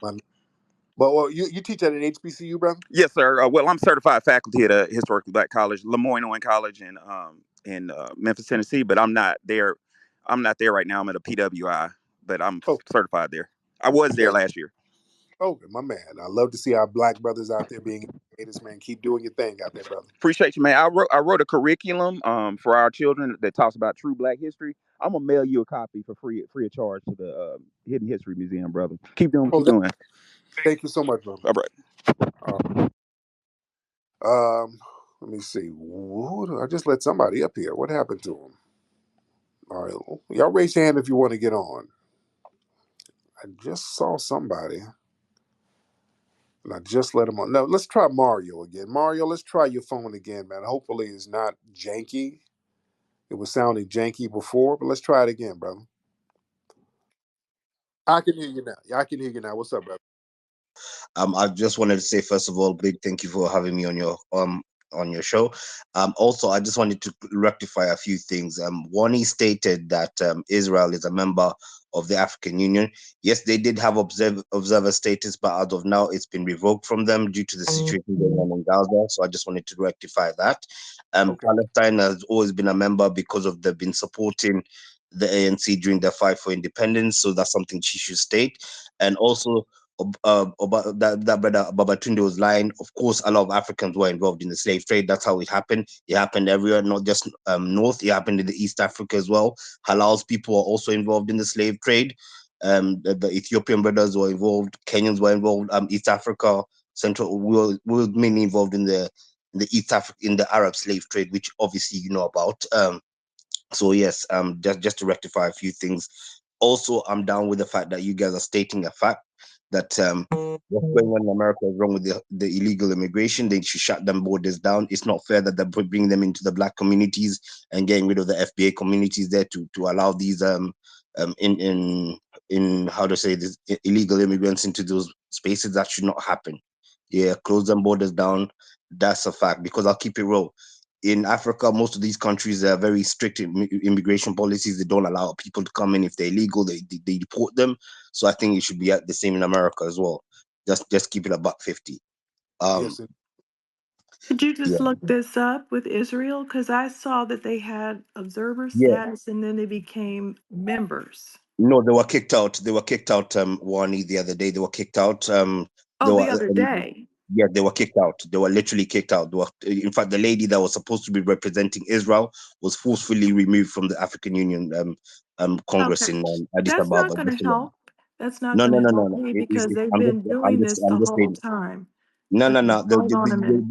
But well, you teach at an HBCU, brother? Yes, sir. Well, I'm certified faculty at a historically black college, Lemoyne College in Memphis, Tennessee. But I'm not there. I'm not there right now. I'm at a PWI, but I'm Oh, certified there. I was there okay. last year. Okay, my man. I love to see our black brothers out there being educators, man. Keep doing your thing out there, brother. Appreciate you, man. I wrote a curriculum for our children that talks about true Black history. I'm gonna mail you a copy for free of charge to the Hidden History Museum, brother. Keep doing what Oh, you're doing. thank you so much, brother. All right. Let me see. I just let somebody up here. What happened to him? All right, y'all raise your hand if you want to get on. I just saw somebody, and I just let him on. No, let's try Mario again. Mario, let's try your phone again, man. Hopefully, it's not janky. It was sounding janky before, but let's try it again, brother. I can hear you now. Yeah, I can hear you now. What's up, brother? I just wanted to say, first of all, big thank you for having me on your show. Also, I just wanted to rectify a few things. One, he stated that Israel is a member of the African Union. Yes, they did have observer status, but as of now, it's been revoked from them due to the situation going on in Gaza. So I just wanted to rectify that. Okay. Palestine has always been a member because of they've been supporting the ANC during their fight for independence. So that's something she should state. And also, that brother Babatunde was lying. Of course, a lot of Africans were involved in the slave trade. That's how it happened. It happened everywhere, not just north. It happened in the East Africa as well. Halal's people are also involved in the slave trade. The Ethiopian brothers were involved. Kenyans were involved. East Africa, Central, we were mainly involved in the East Africa, in the Arab slave trade, which obviously you know about. So yes, just to rectify a few things. Also, I'm down with the fact that you guys are stating a fact that what's going on in America is wrong with the illegal immigration. They should shut them borders down. It's not fair that they're bringing them into the black communities and getting rid of the FBA communities there to allow these in how to say this, illegal immigrants into those spaces. That should not happen. Yeah, close them borders down. That's a fact, because I'll keep it real. In Africa, most of these countries are very strict immigration policies. They don't allow people to come in. If they're illegal, they deport them. So I think it should be the same in America as well. Just keep it a $1.50. Yes, Did you just Yeah, look this up with Israel? Because I saw that they had observer yeah. status and then they became members. No, they were kicked out. They were kicked out. Wani, the other day, they were kicked out. They Oh, were the other day. yeah, they were kicked out. They were literally kicked out. In fact, the lady that was supposed to be representing Israel was forcefully removed from the African Union Congress Okay. in Addis That's not Ababa. going to help. That's not No, going no, to no, no, help no. me because they've I'm just, been doing this the I'm just whole saying. time. No, no, Okay, no. hold on a minute.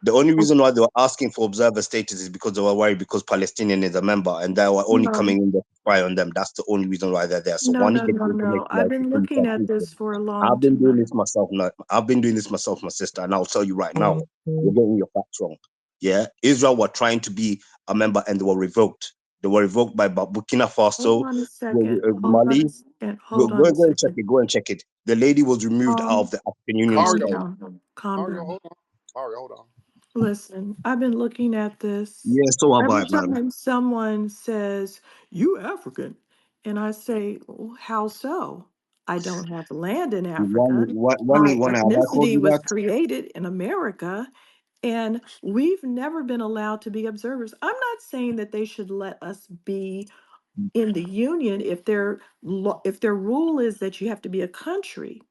The only reason why they were asking for observer status is because they were worried because Palestinian is a member and they were only No, coming in there to spy on them. That's the only reason why they're there. So no, one, you no, get no, the no. information I've right been before you looking start at thinking. this for a long I've been doing time. this myself now. I've been doing this myself, my sister, and I'll tell you right now, you're getting your facts wrong. Yeah, Israel were trying to be a member and they were revoked. They were revoked by Burkina Hold Faso, on a second. Hold on a Mali. second. Go, Hold go, on a go and check second. it. Go and check it. The lady was removed out of Calm, the African Union calm Mario, itself. down. Calm Mario, down. hold on. Mario, hold on. Listen, I've been looking at this. Yeah, so Every about it, man. time someone says, "You African," and I say, "Oh, how so? I don't have land in Africa. My Have I called ethnicity you was that? created in America, and we've never been allowed to be observers." I'm not saying that they should let us be in the union if their rule is that you have to be a country.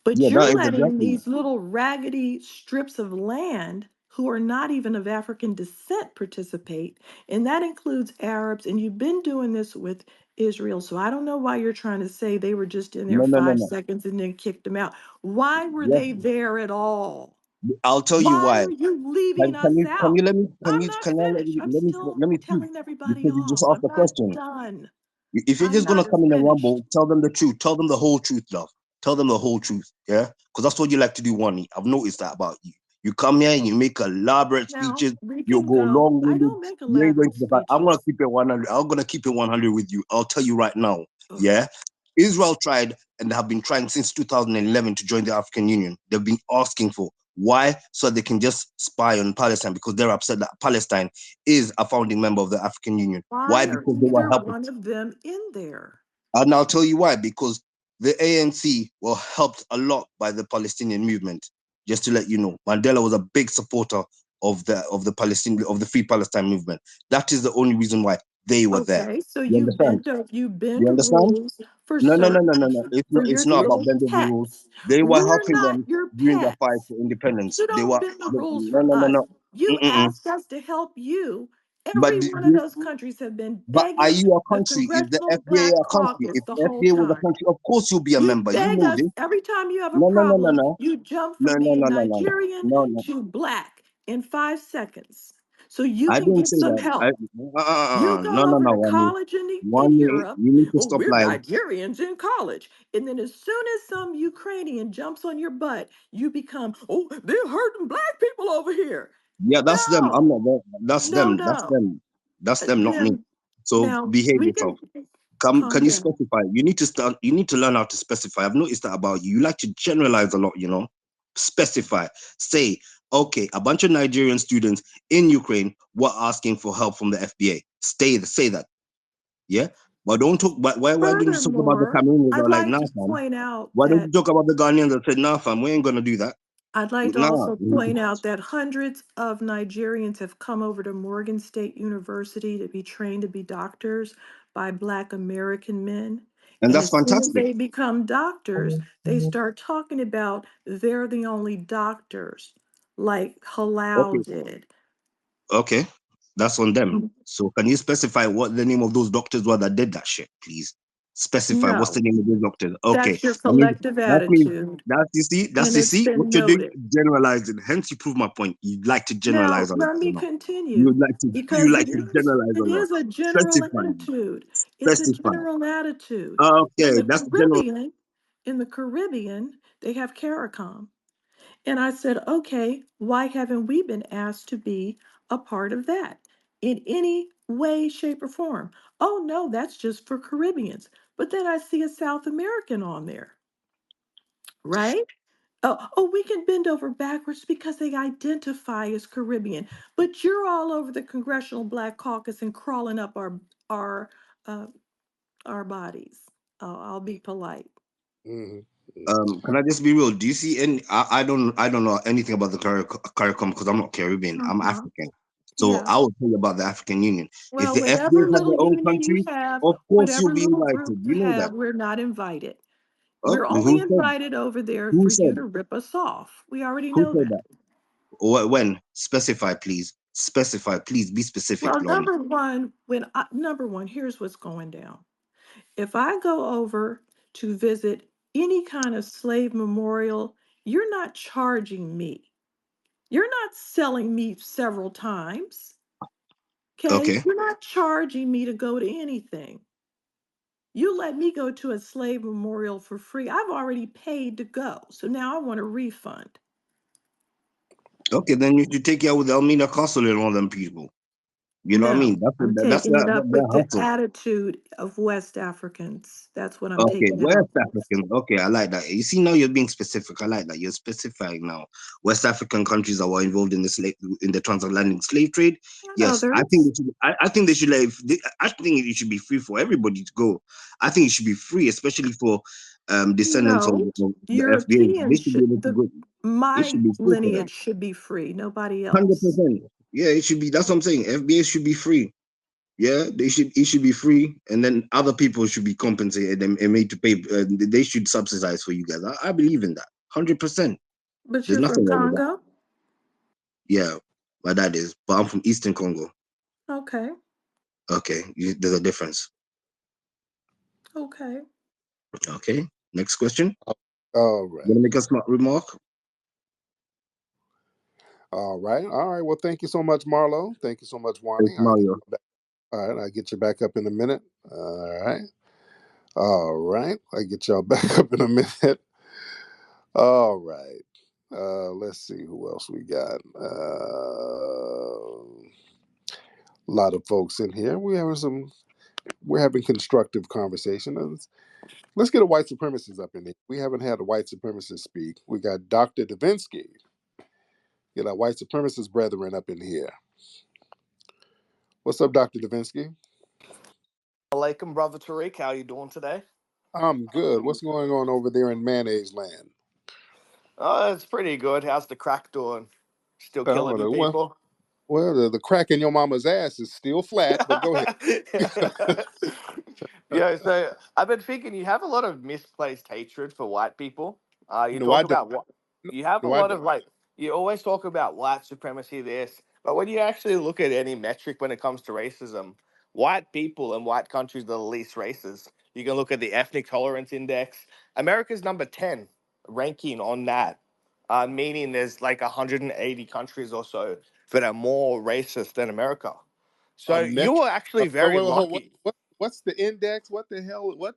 But Yeah, you're that is letting exactly. these little raggedy strips of land who are not even of African descent participate, and that includes Arabs. And you've been doing this with Israel. So I don't know why you're trying to say they were just in there No, no, no, five no. seconds and then kicked them out. Why were Yes, they there at all? I'll tell you Why why. are you leaving us Can you out? let me I'm not finished. I'm still let me speak? telling everybody Because you just off. asked I'm the not question. done. If you're I'm just gonna not come in and finished. rumble, tell them the truth. Tell them the whole truth, love. Tell them the whole truth. Yeah, because that's what you like to do, Wani. I've noticed that about you. You come here and you make elaborate Now speeches. we You'll can go go. I long-winded. don't make You ain't going elaborate to the fact. I'm gonna speeches. keep it 100. I'm gonna keep it 100 with you. I'll tell you right now. Ugh. Yeah, Israel tried and have been trying since 2011 to join the African Union. They've been asking for why, so they can just spy on Palestine because they're upset that Palestine is a founding member of the African Union. Why? Why are Because they were either helping. one of them in there? And I'll tell you why, because the ANC were helped a lot by the Palestinian movement. Just to let you know, Mandela was a big supporter of the Free Palestine movement. That is the only reason why they were there. Okay, so You understand? you You bend understand? rules for No, no, no, certain no, no, no. for It's your not about little bending the rules. pets. They were We're helping not them your during their fight pets. for independence. You They don't were bend the rules no, for no, no, us. no. You Mm-mm-mm. asked us to help you. But Every do one of you, those countries have been but are begging you a the country? Is the Congressional FBA Black a country? Caucus If the the whole FBA was a time. country, of course you'll be a You member. You beg know us this. every time you have a No, no, no, no, problem, no. you jump No, from no, being no, no, no, Nigerian no, no. to black in 5 seconds so you I can didn't get say some that. help. You No, go no, over no, to Wani. college in Wani, Europe. you need to Oh, stop we're lying. Nigerians in college. And then as soon as some Ukrainian jumps on your butt, you become, oh, they're hurting black people over here. Yeah, that's them. I'm No, not there. That's no, them. That's no. them. That's them, not me. Then So now behave we yourself. can calm Can you down. specify? You need to start. You need to learn how to specify. I've noticed that about you. You like to generalize a lot. Specify. Say, okay, a bunch of Nigerian students in Ukraine were asking for help from the FBA. Say that. Yeah, but don't talk. But why don't you talk about the Furthermore, Cameroonians that I'd are like, like nah, to fam? point out Why don't that you talk about the Ghanaians that said, nah, fam, we ain't gonna do that? I'd like to No. also point out that hundreds of Nigerians have come over to Morgan State University to be trained to be doctors by Black American men. And And that's as soon as fantastic. they become doctors, they start talking about they're the only doctors, like Okay. Halal did. Okay. That's on them. So can you specify what the name of those doctors were that did that shit, please? Specify what's the No, name of those doctors. Okay. that's your That means collective that means attitude, that's and you it's see what been you're doing, noted. generalizing. Hence you prove my point. You like to Now, generalize on let it. me You continue would like to because generalize it on us. is a general Specify. attitude. It's a Specify. general attitude. In Okay, the that's general. Caribbean, in the Caribbean, they have CARICOM. And I said, okay, why haven't we been asked to be a part of that in any way, shape, or form? Oh no, that's just for Caribbeans. But then I see a South American on there, right? Oh, we can bend over backwards because they identify as Caribbean. But you're all over the Congressional Black Caucus and crawling up our uh, our bodies. I'll be polite. Mhm. Can I just be real? Do you see any? I don't know anything about the CARICOM because I'm not Caribbean. I'm Uh-huh. African. So Yeah. I will tell you about the African Union. If Well, the whatever FBAs had little their own union you country, have, of course you'll whatever be little invited. group you You know that. have, we're not invited. We're Okay, only who said? invited over there Who for you said? to rip us off. We already Who know said that. that? When? Specify, please. Specify, please. Be specific, Well, Lonnie. number one, here's what's going down. If I go over to visit any kind of slave memorial, you're not charging me. You're not selling me several times. Okay? Okay. You're not charging me to go to anything. You let me go to a slave memorial for free. I've already paid to go. So now I want a refund. Okay, then you should take it out with Elmina Castle and all them people. You know what I No, mean? That's I'm that's taking it up their with the hustle. attitude of West Africans. That's what I'm Okay, taking it up West with. African. Okay, I like that. You see, now you're being specific. I like that. You're specifying now. West African countries that were involved in the transatlantic slave trade. And Yes, I think others. they should. I think they should. I think it should be free for everybody to go. I think it should be free, especially for descendants of, No, the FBA. They Europeans should be should able to go. It my should be free for them. lineage should be free, nobody else. 100%. Yeah, it should be. That's what I'm saying. FBA should be free. Yeah, they should. It should be free, and then other people should be compensated and made to pay. They should subsidize for you guys. I believe in that, 100%. But There's you're from nothing wrong with that. Congo? Yeah, my dad is, but I'm from Eastern Congo. Okay. Okay, there's a difference. Okay. Okay, next question. All You wanna right. make a smart remark? All right. All right. Well, thank you so much, Marlo. Thank you so much, It's Wani. Mario. All right. I'll get you back up in a minute. All right. All right. I'll get y'all back up in a minute. All right. Let's see who else we got. A lot of folks in here. We're having constructive conversation. Let's get a white supremacist up in here. We haven't had a white supremacist speak. We got Dr. Davinsky. Get our white supremacist brethren up in here. What's up, Dr. Davinsky? Alaikum, brother Tariq. How you doing today? I'm good. What's going on over there in mayonnaise land? Oh, it's pretty good. How's the crack doing? Still Well, killing you people? the crack in your mama's ass is still flat, but go ahead. Yeah, so I've been thinking you have a lot of misplaced hatred for white people. You No, I talk don't. about what you have a No, I lot don't. of like you always talk about white supremacy, this, but when you actually look at any metric when it comes to racism, white people and white countries are the least racist. You can look at the ethnic tolerance index. America's number 10 ranking on that, meaning there's like 180 countries or so that are more racist than America. A So you metric. were actually Wait, very wait, wait, hold. lucky. What's the index? What the hell? What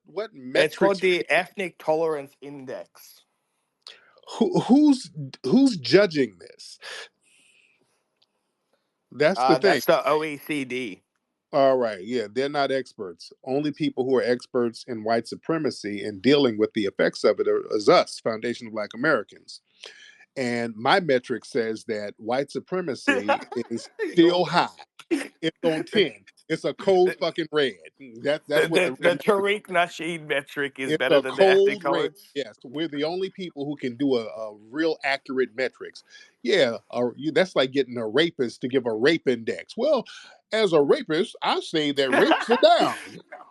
It's called metrics? the ethnic tolerance index. Who's judging this? That's the thing. That's the OECD. All right, yeah, they're not experts. Only people who are experts in white supremacy and dealing with the effects of it is us, Foundation of Black Americans. And my metric says that white supremacy is still high. It's on 10. It's a cold fucking red. That's what the The red metric. Tariq Nasheed metric is It's better a than the ethnic cold red. tolerance. Yes, we're the only people who can do a real accurate metrics. Yeah, that's like getting a rapist to give a rape index. Well, as a rapist, I say that rapes are down.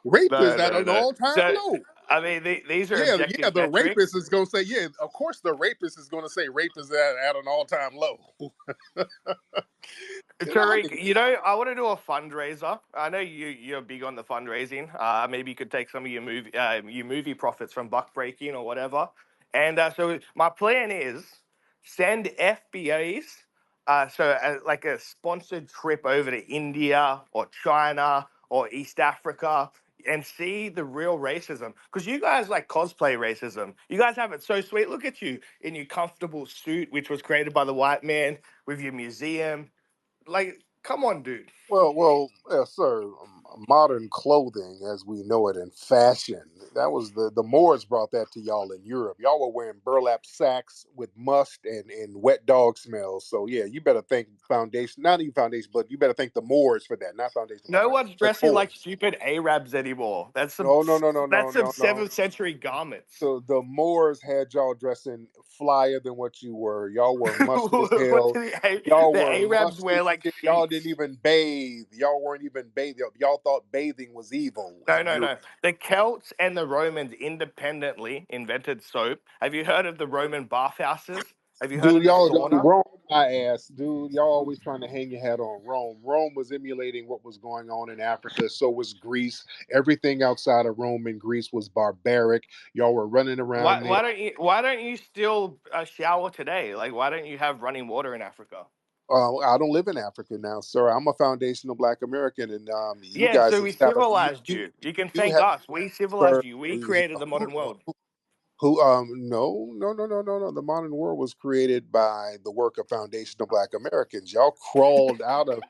Rape is No, at no, an no. all-time So, low. I mean, these are Yeah, objective the metrics. rapist is gonna say, yeah, of course the rapist is gonna say rape is at an all-time low. And I Tariq, think, I want to do a fundraiser. I know you're big on the fundraising. Maybe you could take some of your movie profits from buck breaking or whatever. And so my plan is send FBAs, like a sponsored trip over to India or China or East Africa and see the real racism. Because you guys like cosplay racism. You guys have it so sweet. Look at you in your comfortable suit, which was created by the white man, with your museum. Like, come on, dude. yes, sir. Modern clothing, as we know it in fashion, that was the Moors brought that to y'all in Europe. Y'all were wearing burlap sacks with must and wet dog smells. So yeah, you better thank foundation, not even foundation, but you better thank the Moors for that, not foundation black No man. one's The dressing like Moors. stupid Arabs anymore. No, no, no, no, no, That's some no, no. seventh century garments. So the Moors had y'all dressing flyer than what you were. Y'all were musty as What hell. do Y'all the were Arabs musty wear as like shit. Y'all didn't sheets? even bathe. Y'all weren't even bathing. Y'all thought bathing was evil No, in no, Europe. no. The Celts and the Romans independently invented soap. Have you heard of the Roman bathhouses? Have you heard Dude, of the y'all, sauna? Rome, I asked, dude, y'all always trying to hang your hat on Rome. Rome was emulating what was going on in Africa. So was Greece. Everything outside of Rome and Greece was barbaric. Y'all were running around there. Why don't you still shower today? Like, why don't you have running water in Africa? I don't live in Africa now, sir. I'm a foundational Black American, and you Yeah, guys so have we got a civilized you. You can you thank have, us. We sir. civilized you. We created the modern world. Who no, no, no, no, no, no. The modern world was created by the work of foundational Black Americans. Y'all crawled out of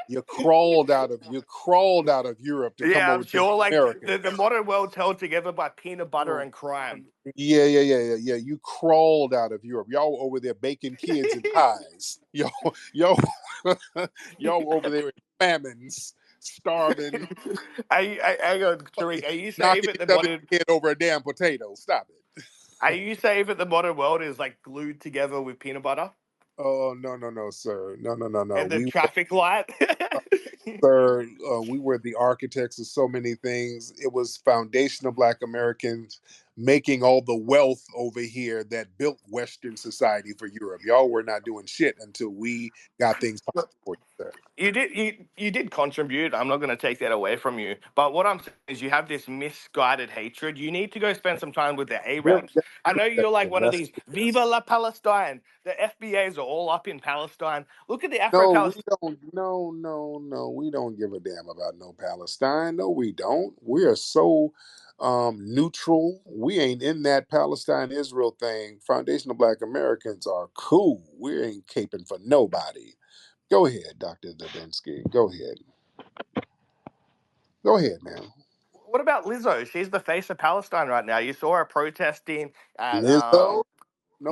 you crawled out of Europe to come Yeah, I'm over to the sure. Like the Americas. modern world's held together by peanut butter Oh, and crime. yeah, yeah, yeah, yeah, yeah. You crawled out of Europe. Y'all were over there baking kids in pies. Y'all, y'all were over there in famines, starving, Hang on, Tariq. Are you saying knocking that the each other's modern head over a damn potato. Stop it. are you saying that the modern world is like glued together with peanut butter Oh no, no, no, sir. No, no, no, no. and the traffic light? Sir, we were the architects of so many things. It was foundational Black Americans making all the wealth over here that built Western society for Europe. Y'all were not doing shit until we got things popping for you, sir. You did contribute. I'm not going to take that away from you. But what I'm saying is you have this misguided hatred. You need to go spend some time with the Arabs. I know you're like one of these Viva la Palestine. The FBAs are all up in Palestine. Look at the Afro No, we Palestine. don't. No, no, no. We don't give a damn about no Palestine. No, we don't. We are so neutral. We ain't in that Palestine Israel thing. Foundational Black Americans are cool. We ain't caping for nobody. Go ahead, Dr. Davinsky. Go ahead. Go ahead, man. What about Lizzo? She's the face of Palestine right now. You saw her protesting at Lizzo?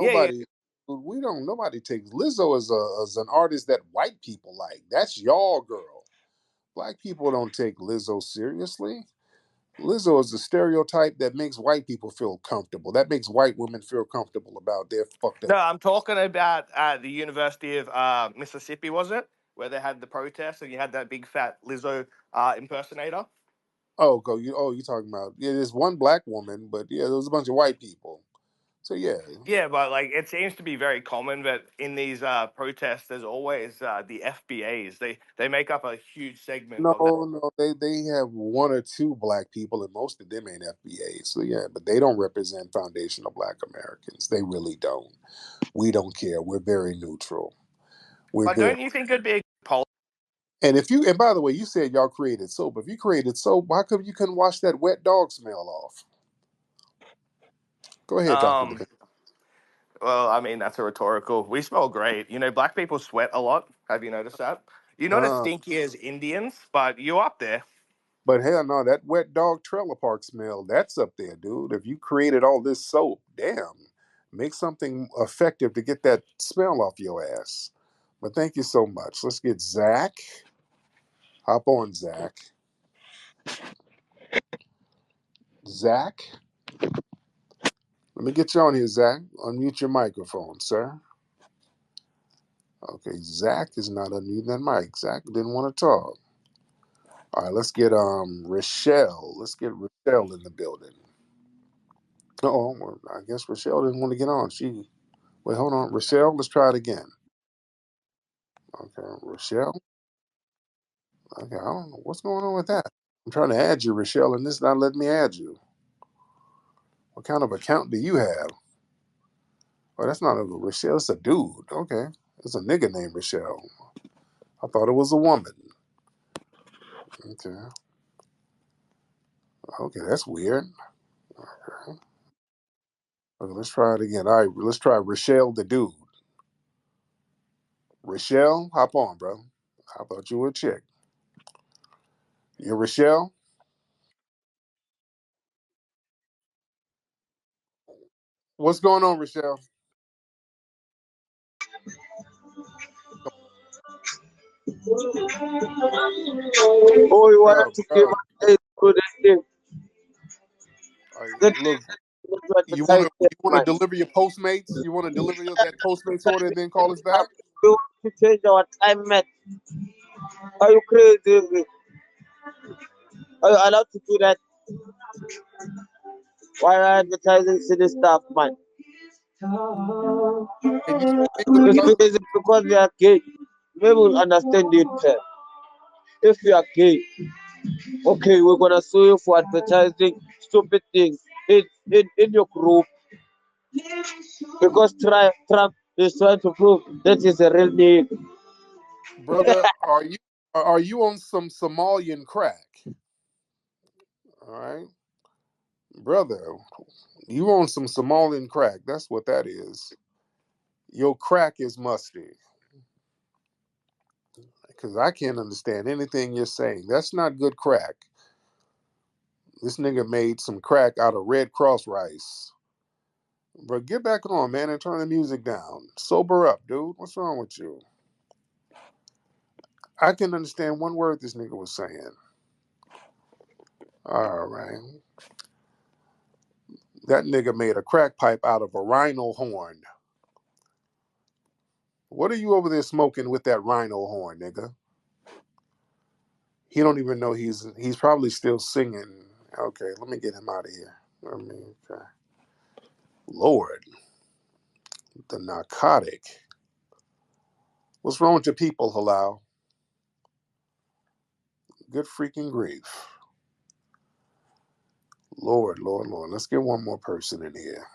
yeah, yeah. Nobody. We don't. Nobody takes Lizzo as an artist that white people like. That's y'all girl. Black people don't take Lizzo seriously. Lizzo is a stereotype that makes white people feel comfortable. That makes white women feel comfortable about their fucked No, up. I'm talking about the University of Mississippi, was it? Where they had the protest and you had that big fat Lizzo impersonator. Oh, you talking about, yeah? There's one black woman, but yeah, there was a bunch of white people. So yeah, Yeah, but like it seems to be very common that in these protests, there's always the FBAs. They make up a huge segment no, of that. no, they have one or two black people, and most of them ain't FBA. So yeah, but they don't represent foundational Black Americans. They really don't. We don't care. We're very neutral. We're But very. don't you think it'd be a poll? And by the way, you said y'all created soap. If you created soap, why come you couldn't wash that wet dog smell off? Go ahead, Doctor. Um, well, I mean that's a rhetorical. We smell great. Black people sweat a lot. Have you noticed that? You're not as Uh, stinky as Indians, but you're up there. but hell no, that wet dog trailer park smell, that's up there, dude. If you created all this soap, damn, make something effective to get that smell off your ass. But thank you so much. Let's get Zach. Hop on, Zach. Zach? Let me get you on here, Zach. Unmute your microphone, sir. Okay, Zach is not unmuting that mic. Zach didn't want to talk. All right, let's get Rochelle. Let's get Rochelle in the building. Well, I guess Rochelle didn't want to get on. Wait, hold on. Rochelle, let's try it again. Okay, Rochelle. Okay, I don't know what's going on with that. I'm trying to add you, Rochelle, and this not letting me add you. What kind of account do you have? Oh, that's not a Rochelle. It's a dude. Okay, it's a nigga named Rochelle. I thought it was a woman. Okay. Okay, that's weird. Okay. Okay, let's try it again. All right, let's try Rochelle the dude. Rochelle, hop on, bro. I thought you were a chick. You Rochelle? What's going on, Rochelle? Oh, you want to give Bro. a good thing. That Look, to you want advertise to that man. deliver your Postmates? You want to deliver that Postmates order and then call us back? We want to change our time, man. Are you crazy? Are you allowed to do that? Why are advertising city stuff, man? Hey, you speak English, brother? It's because we are gay. Maybe we'll understand it. If you are gay, okay, we're gonna sue you for advertising stupid things in your group because Trump is trying to prove that is a real name. Brother, are you on some Somalian crack? All right, brother, you on some Somalian crack? That's what that is. Your crack is musty because I can't understand anything you're saying. That's not good crack. This nigga made some crack out of Red Cross rice. Bro, get back on, man, and turn the music down. Sober up, dude. What's wrong with you? I can understand one word this nigga was saying. All right. That nigga made a crack pipe out of a rhino horn. What are you over there smoking with that rhino horn, nigga? He don't even know he's probably still singing. Okay, let me get him out of here. Okay. Lord, the narcotic. What's wrong with your people, Halal? Good freaking grief. Lord, Lord, Lord. Let's get one more person in here.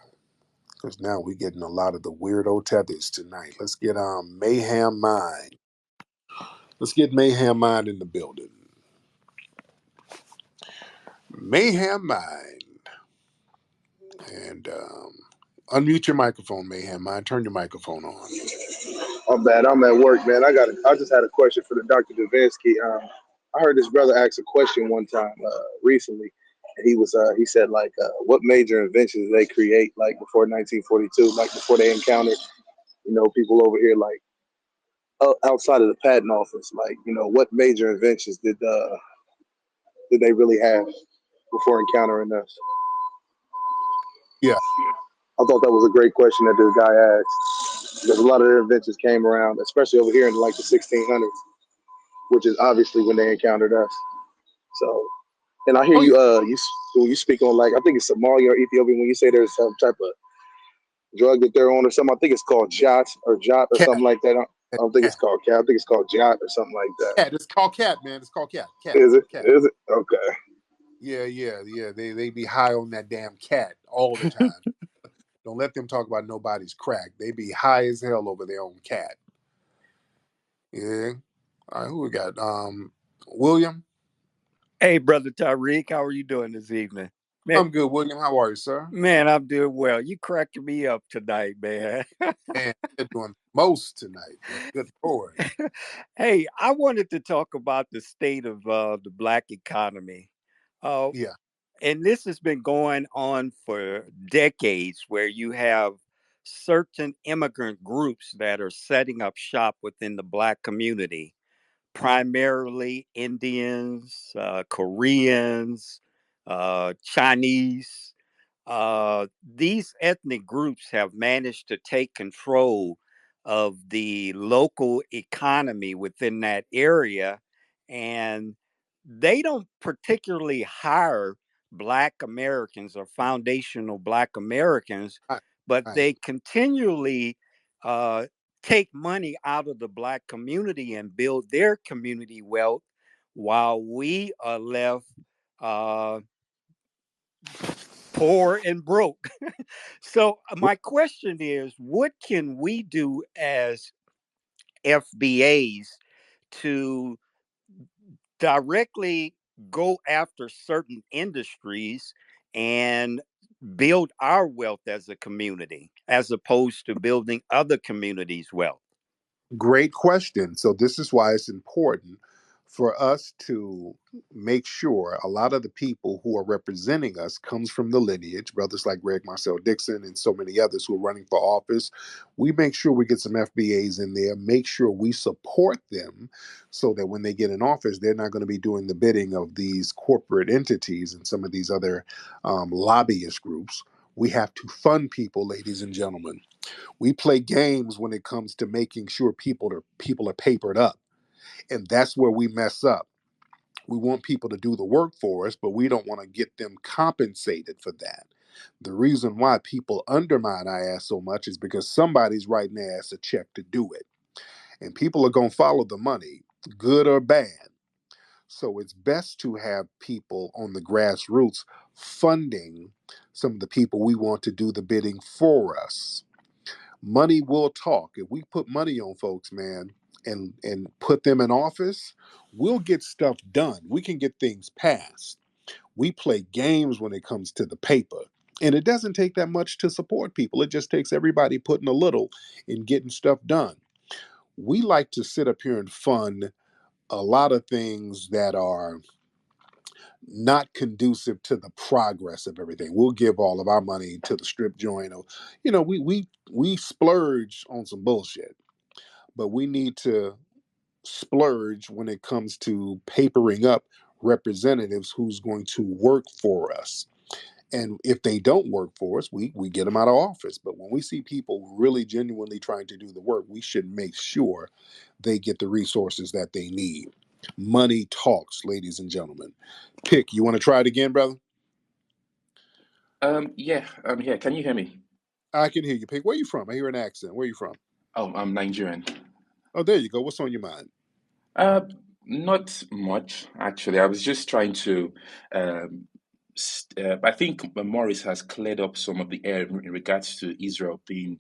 Because now we're getting a lot of the weirdo tethers tonight. Let's get Mayhem Mind. Let's get Mayhem Mind in the building. Mayhem Mind. And unmute your microphone, Mayhem Mind. Turn your microphone on. I'm bad. I'm at work, man. I just had a question for the Dr. Davinsky. I heard this brother ask a question one time recently, and he said like, what major inventions did they create like before 1942, like before they encountered, people over here like outside of the patent office, like what major inventions did they really have before encountering us? Yeah. I thought that was a great question that this guy asked, because a lot of their inventions came around, especially over here in like the 1600s, which is obviously when they encountered us. So, and I hear Oh, yeah. when you speak on like, I think it's Somalia or Ethiopia, when you say there's some type of drug that they're on or something, I think it's called jot or Cat. something like that. I don't think it's Cat. called cat. I think it's called jot or something like that. Cat. It's called cat, man. It's called cat. Cat. Is it? Cat. Is it? Okay. Yeah. They be high on that damn cat all the time. Don't let them talk about nobody's crack. They be high as hell over their own cat. Yeah. All right, who we got? William? Hey, brother Tariq, how are you doing this evening? Man, I'm good, William. How are you, sir? man, I'm doing well. You cracking me up tonight, man. Man, you're doing most tonight, man. Good Lord. Hey, I wanted to talk about the state of the black economy. Uh, Yeah. and this has been going on for decades, where you have certain immigrant groups that are setting up shop within the black community primarily Indians, Koreans, Chinese. These ethnic groups have managed to take control of the local economy within that area, and they don't particularly hire Black Americans or foundational Black Americans, Right, but right. they continually uh, take money out of the Black community and build their community wealth while we are left uh, poor and broke. So my question is, what can we do as FBAs to directly go after certain industries and build our wealth as a community, as opposed to building other communities' wealth? Great question. So this is why it's important for us to make sure a lot of the people who are representing us comes from the lineage, brothers like Greg Marcel Dixon and so many others who are running for office. We make sure we get some FBAs in there, make sure we support them so that when they get in office, they're not going to be doing the bidding of these corporate entities and some of these other lobbyist groups. We have to fund people, ladies and gentlemen. We play games when it comes to making sure people are papered up, and that's where we mess up. We want people to do the work for us, but we don't want to get them compensated for that. The reason why people undermine our ass so much is because somebody's writing their ass a check to do it, and people are going to follow the money, good or bad. So it's best to have people on the grassroots funding some of the people we want to do the bidding for us. Money will talk. If we put money on folks, man, and put them in office, we'll get stuff done. We can get things passed. We play games when it comes to the paper. And it doesn't take that much to support people. It just takes everybody putting a little in getting stuff done. We like to sit up here and fund a lot of things that are not conducive to the progress of everything. We'll give all of our money to the strip joint. Or, we splurge on some bullshit, but we need to splurge when it comes to papering up representatives who's going to work for us. And if they don't work for us, we get them out of office. But when we see people really genuinely trying to do the work, we should make sure they get the resources that they need. Money talks, ladies and gentlemen. Pick, you want to try it again, brother? Yeah, I'm here. Can you hear me? I can hear you, Pick. Where you from? I hear an accent. Where you from? Oh, I'm Nigerian. Oh, there you go. What's on your mind? Uh, Not much, actually. I was just trying to, um, I think Morris has cleared up some of the air in regards to Israel being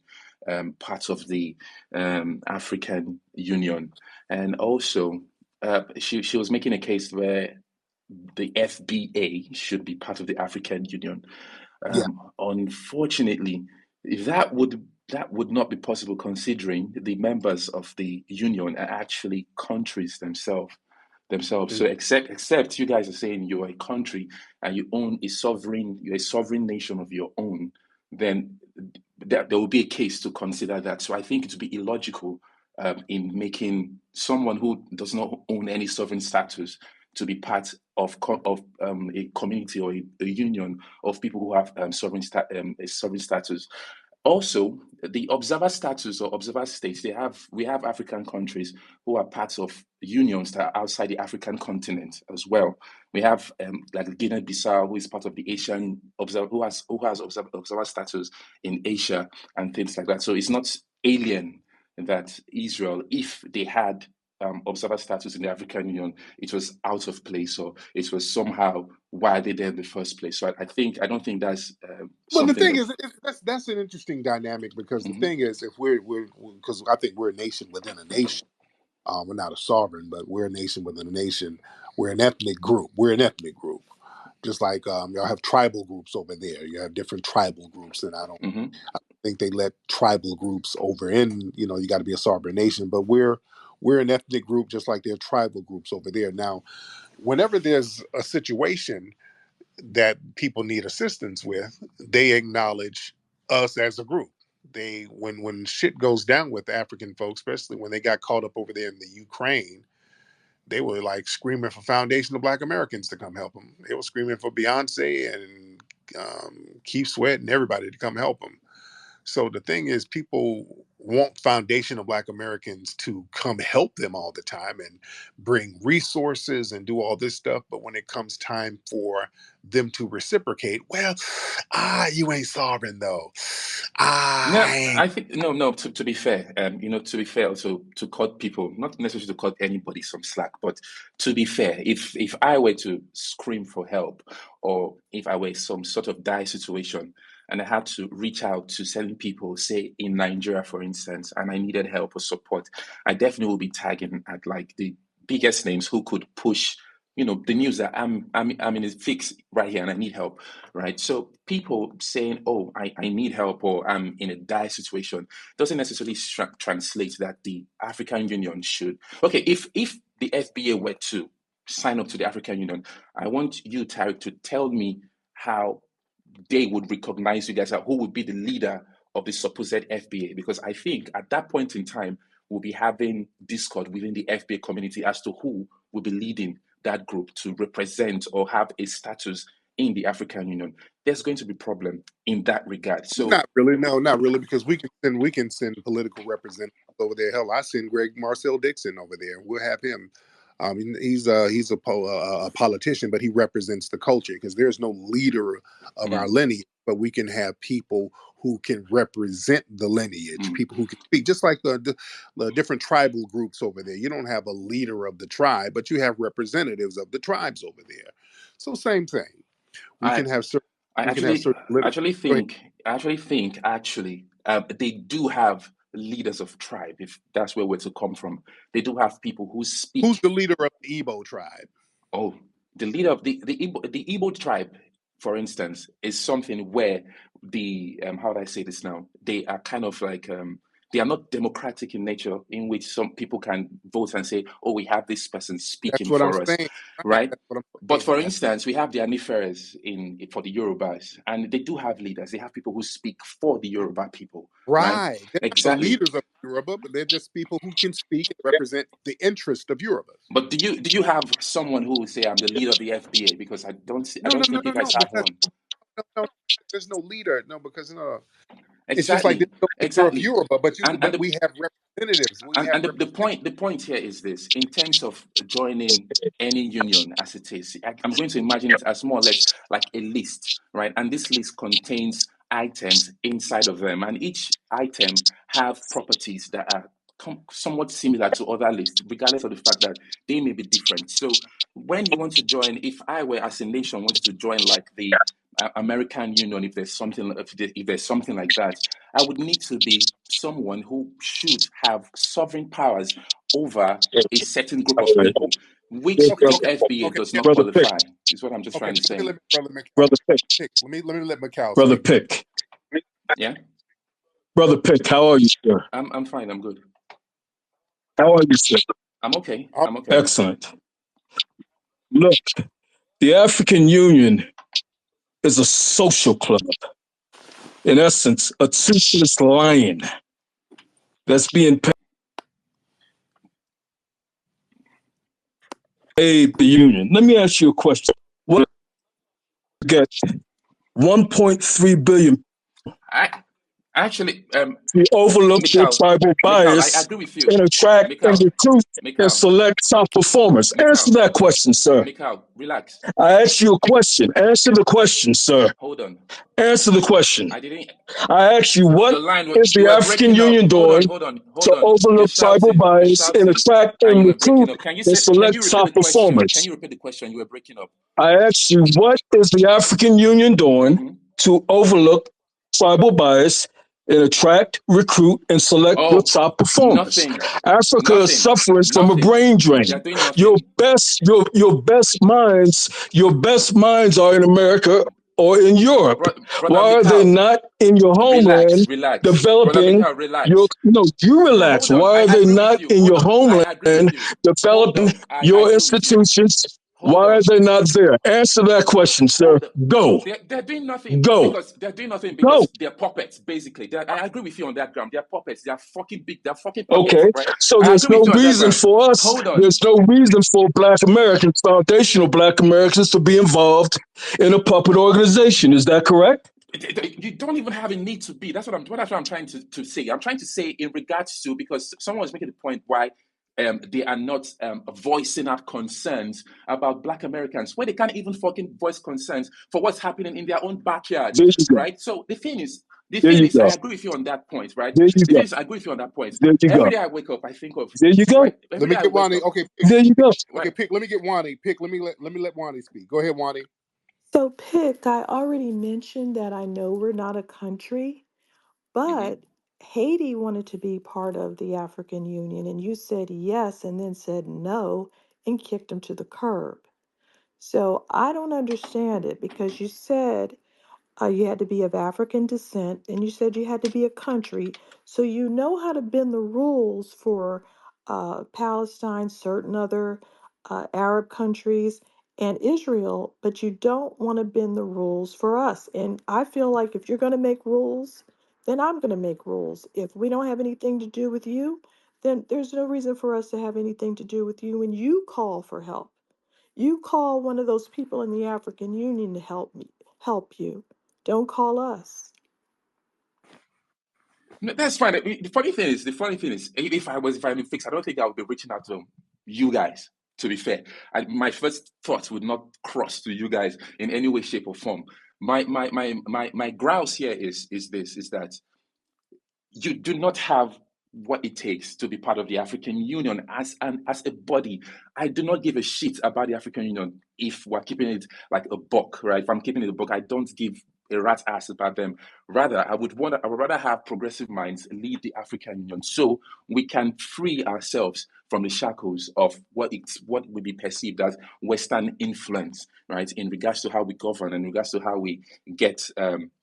part of the African Union. And also, she was making a case where the FBA should be part of the African Union. Yeah. Unfortunately, that would not be possible considering the members of the union are actually countries themselves. So except you guys are saying you're a country and you're a sovereign nation of your own, then there will be a case to consider that. So I think it would be illogical in making someone who does not own any sovereign status to be part of a community or a union of people who have a sovereign status. Also, the observer status or observer states, we have African countries who are parts of unions that are outside the African continent as well. We have like Guinea-Bissau, who is part of the Asian observer, who has observer status in Asia and things like that. So it's not alien that Israel, if they had observer status in the African Union, it was out of place or it was somehow why are they there in the first place. So I don't think that's Well, the something thing that. is, that's an interesting dynamic because the Mhm. thing is, if we're because I think we're a nation within a nation. We're not a sovereign, but we're a nation within a nation. We're an ethnic group. We're an ethnic group. Just like y'all have tribal groups over there. You have different tribal groups, and I don't Hmm. think they let tribal groups over in. You got to be a sovereign nation, but we're an ethnic group, just like there are tribal groups over there. Now, whenever there's a situation that people need assistance with, they acknowledge us as a group. They when shit goes down with African folks, especially when they got caught up over there in the Ukraine, they were like screaming for Foundation of Black Americans to come help them. They were screaming for Beyonce and Keith Sweat and everybody to come help them. So the thing is, people want Foundation of Black Americans to come help them all the time and bring resources and do all this stuff. But when it comes time for them to reciprocate, well, you ain't sovereign though. No, I ain't. I think no. To be fair, to be fair, also to cut people, not necessarily to cut anybody some slack, but to be fair, if I were to scream for help, or if I were in some sort of dire situation, and I had to reach out to certain people, say in Nigeria, for instance, and I needed help or support, I definitely would be tagging at like the biggest names who could push, the news that I'm in a fix right here and I need help, right? So people saying, "Oh, I need help," or "I'm in a dire situation," doesn't necessarily translate that the African Union should. Okay, if the FBA were to sign up to the African Union, I want you, Tariq, to tell me how they would recognize you guys, who would be the leader of the supposed FBA, because I think at that point in time we'll be having discord within the FBA community as to who will be leading that group to represent or have a status in the African Union. There's going to be problem in that regard. So Not really, no, not really, because we can send political representatives over there. Hell, I send Greg Marcel Dixon over there. We'll have him. He's a politician, but he represents the culture because there's no leader of our lineage. But we can have people who can represent the lineage, people who can speak, just like the different tribal groups over there. You don't have a leader of the tribe, but you have representatives of the tribes over there. So same thing. We I can have certain. I We can have certain. Go ahead. actually they do have leaders of tribe, if that's where we're to come from. They do have people who speak. Who's the leader of the Igbo tribe? Oh, the leader of the Igbo tribe, for instance, is something where the how do I say this now? They are kind of like they are not democratic in nature, in which some people can vote and say, "Oh, we have this person That's speaking what I'm for us," saying. Right. right? That's what I'm But saying. for instance, we have the Aniferes for the Yorubas, and they do have leaders. They have people who speak for the Yoruba people, right? Right. They're not the Exactly. leaders of Yoruba, but they're just people who can speak and represent the interest of Yorubas. But do you have someone who will say, "I'm the leader of the FBA"? Because I No, no, don't no, think you no, guys no. have Because one. no, there's no leader. No, because no. It's just like Exactly, there's no leader of exactly. Yoruba, And but we have representatives. We have the representatives. point here is this: in terms of joining any union as it is, I'm going to imagine it as more or less like a list, right? And this list contains items inside of them, and each item have properties that are somewhat similar to other lists, regardless of the fact that they may be different. So when you want to join, if I were as a nation wanted to join like the American Union, if there's something like that, I would need to be someone who should have sovereign powers over a certain group of people, which Okay, the okay, FBA okay. does Yeah, not qualify, is what I'm just okay. trying to So say. let me brother Mc- Brother Pick, Pick. Let me let Macau Brother speak. Pick, Yeah, Brother Pick, how are you, sir? I'm fine. I'm good. How are you, sir? I'm okay. I'm I'm okay. Excellent. Look, the African Union is a social club. In essence, a toothless lion that's being paid the union. Let me ask you a question. What get 1.3 billion I actually, to overlook their Mikhail, tribal I bias agree with you. and attract and Mikhail, recruit and Mikhail, select top performers? Answer Mikhail, that question, sir. Mikhail, relax. I asked you a question. Answer the question, sir. Hold on. Answer the question. I didn't. I asked you, what Your line, is you the were African breaking up. Union doing Hold to on. You're overlook tribal shouting. You're bias and shouting, attract and and you were breaking recruit up. and Can you select repeat the top question? Can performers? you repeat the question? You were breaking up. I asked you, what is the African Union doing Mm-hmm. to overlook tribal bias and attract, recruit, and select your Oh, top performers? nothing, Africa is nothing, suffering from a nothing. brain They are drain. doing Your nothing. best, your best minds are in America or in Europe. Brother Why are they Mikhail, not in your homeland relax. Brother developing Mikhail, your, relax. no, you No, relax. hold on. Why I are they agree with not you. in Hold your on. I homeland agree with you. Hold developing on. I your agree with you. institutions Why are they not there? Answer that question, sir. Hold up. Go. They're doing nothing Go. because they're doing nothing Go. because they're puppets, basically. I agree with you on that ground. They're puppets. They're fucking big. They're fucking puppets, Okay. right? So I there's agree with no you on that reason ground. for us, Hold on. there's no reason for Black Americans, foundational Black Americans, to be involved in a puppet organization. Is that correct? You don't even have a need to be. That's what I'm trying to say. I'm trying to say in regards to, because someone was making the point why they are not voicing out concerns about Black Americans, where they can't even fucking voice concerns for what's happening in their own backyards, There you go. right? So the There thing you is, I go. agree with you on that point, right? There you The go. thing is, I agree with you on that point. There you Every go. day I wake up, I think of, There you go. right? Let Every me day I get wake Wani. up, Okay, There you go. okay, right? Pick. Let me get Wani. Pick. Let Wani speak. Go ahead, Wani. So, Pick, I already mentioned that I know we're not a country, Mm-hmm. but Haiti wanted to be part of the African Union, and you said yes and then said no and kicked them to the curb. So I don't understand it because you said you had to be of African descent, and you said you had to be a country. So you know how to bend the rules for Palestine, certain other Arab countries, and Israel, but you don't want to bend the rules for us. And I feel like if you're going to make rules, then I'm going to make rules. If we don't have anything to do with you, then there's no reason for us to have anything to do with you when you call for help. You call one of those people in the African Union to help you. Don't call us. No, that's fine. The funny thing is, if I'm fixed, I don't think I would be reaching out to you guys. To be fair, my first thoughts would not cross to you guys in any way, shape, or form. My grouse here is that you do not have what it takes to be part of the African Union as a body. I do not give a shit about the African Union if we're keeping it like a book, right? If I'm keeping it a book, I don't give a rat's ass about them. Rather, I would rather have progressive minds lead the African Union so we can free ourselves from the shackles of what would be perceived as Western influence, right? In regards to how we govern, in regards to how we get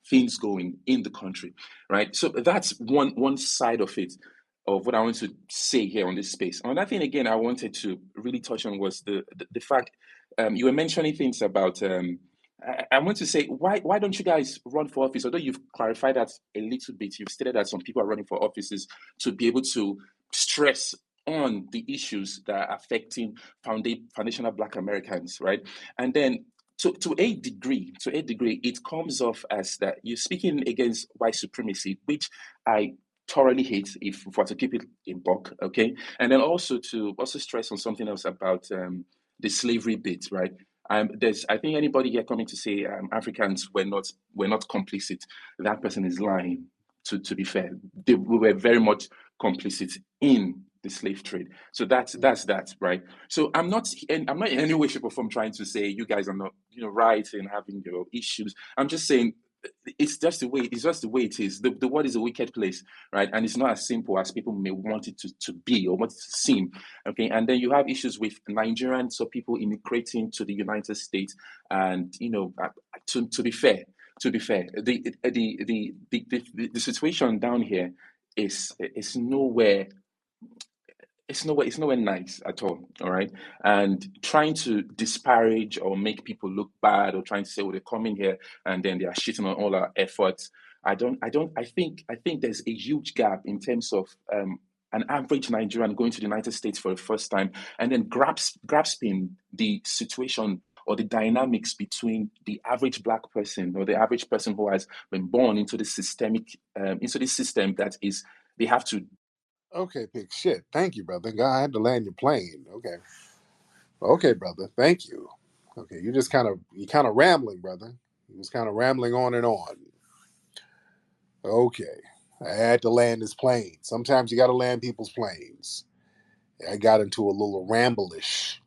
things going in the country, right? So that's one side of it, of what I want to say here on this space. Another thing, again, I wanted to really touch on was the fact you were mentioning things about. I want to say, why don't you guys run for office? Although you've clarified that a little bit, you've stated that some people are running for offices to be able to stress on the issues that are affecting foundational Black Americans, right? And then to a degree, it comes off as that you're speaking against white supremacy, which I thoroughly hate, if for to keep it in buck, okay. And then also to also stress on something else about the slavery bit, right? There's, I think anybody here coming to say Africans were not complicit, that person is lying. To be fair, we were very much complicit in the slave trade. So that's that, right? So I'm not in any way, shape, or form trying to say you guys are not, right and having your issues. I'm just saying it's just the way it is. The world is a wicked place, right? And it's not as simple as people may want it to be or want it to seem. Okay. And then you have issues with Nigerians, so people immigrating to the United States. And to be fair, the situation down here is nowhere, it's nowhere nice at all right. And trying to disparage or make people look bad, or trying to say, well, they're coming here and then they are shitting on all our efforts. I think there's a huge gap in terms of an average Nigerian going to the United States for the first time, and then grasping the situation or the dynamics between the average Black person or the average person who has been born into into this system that is, they have to. Okay, Pick. Shit. Thank you, brother. God, I had to land your plane. Okay, brother. Thank you. Okay, you kind of rambling, brother. You was kind of rambling on and on. Okay, I had to land this plane. Sometimes you got to land people's planes. I got into a little ramblish.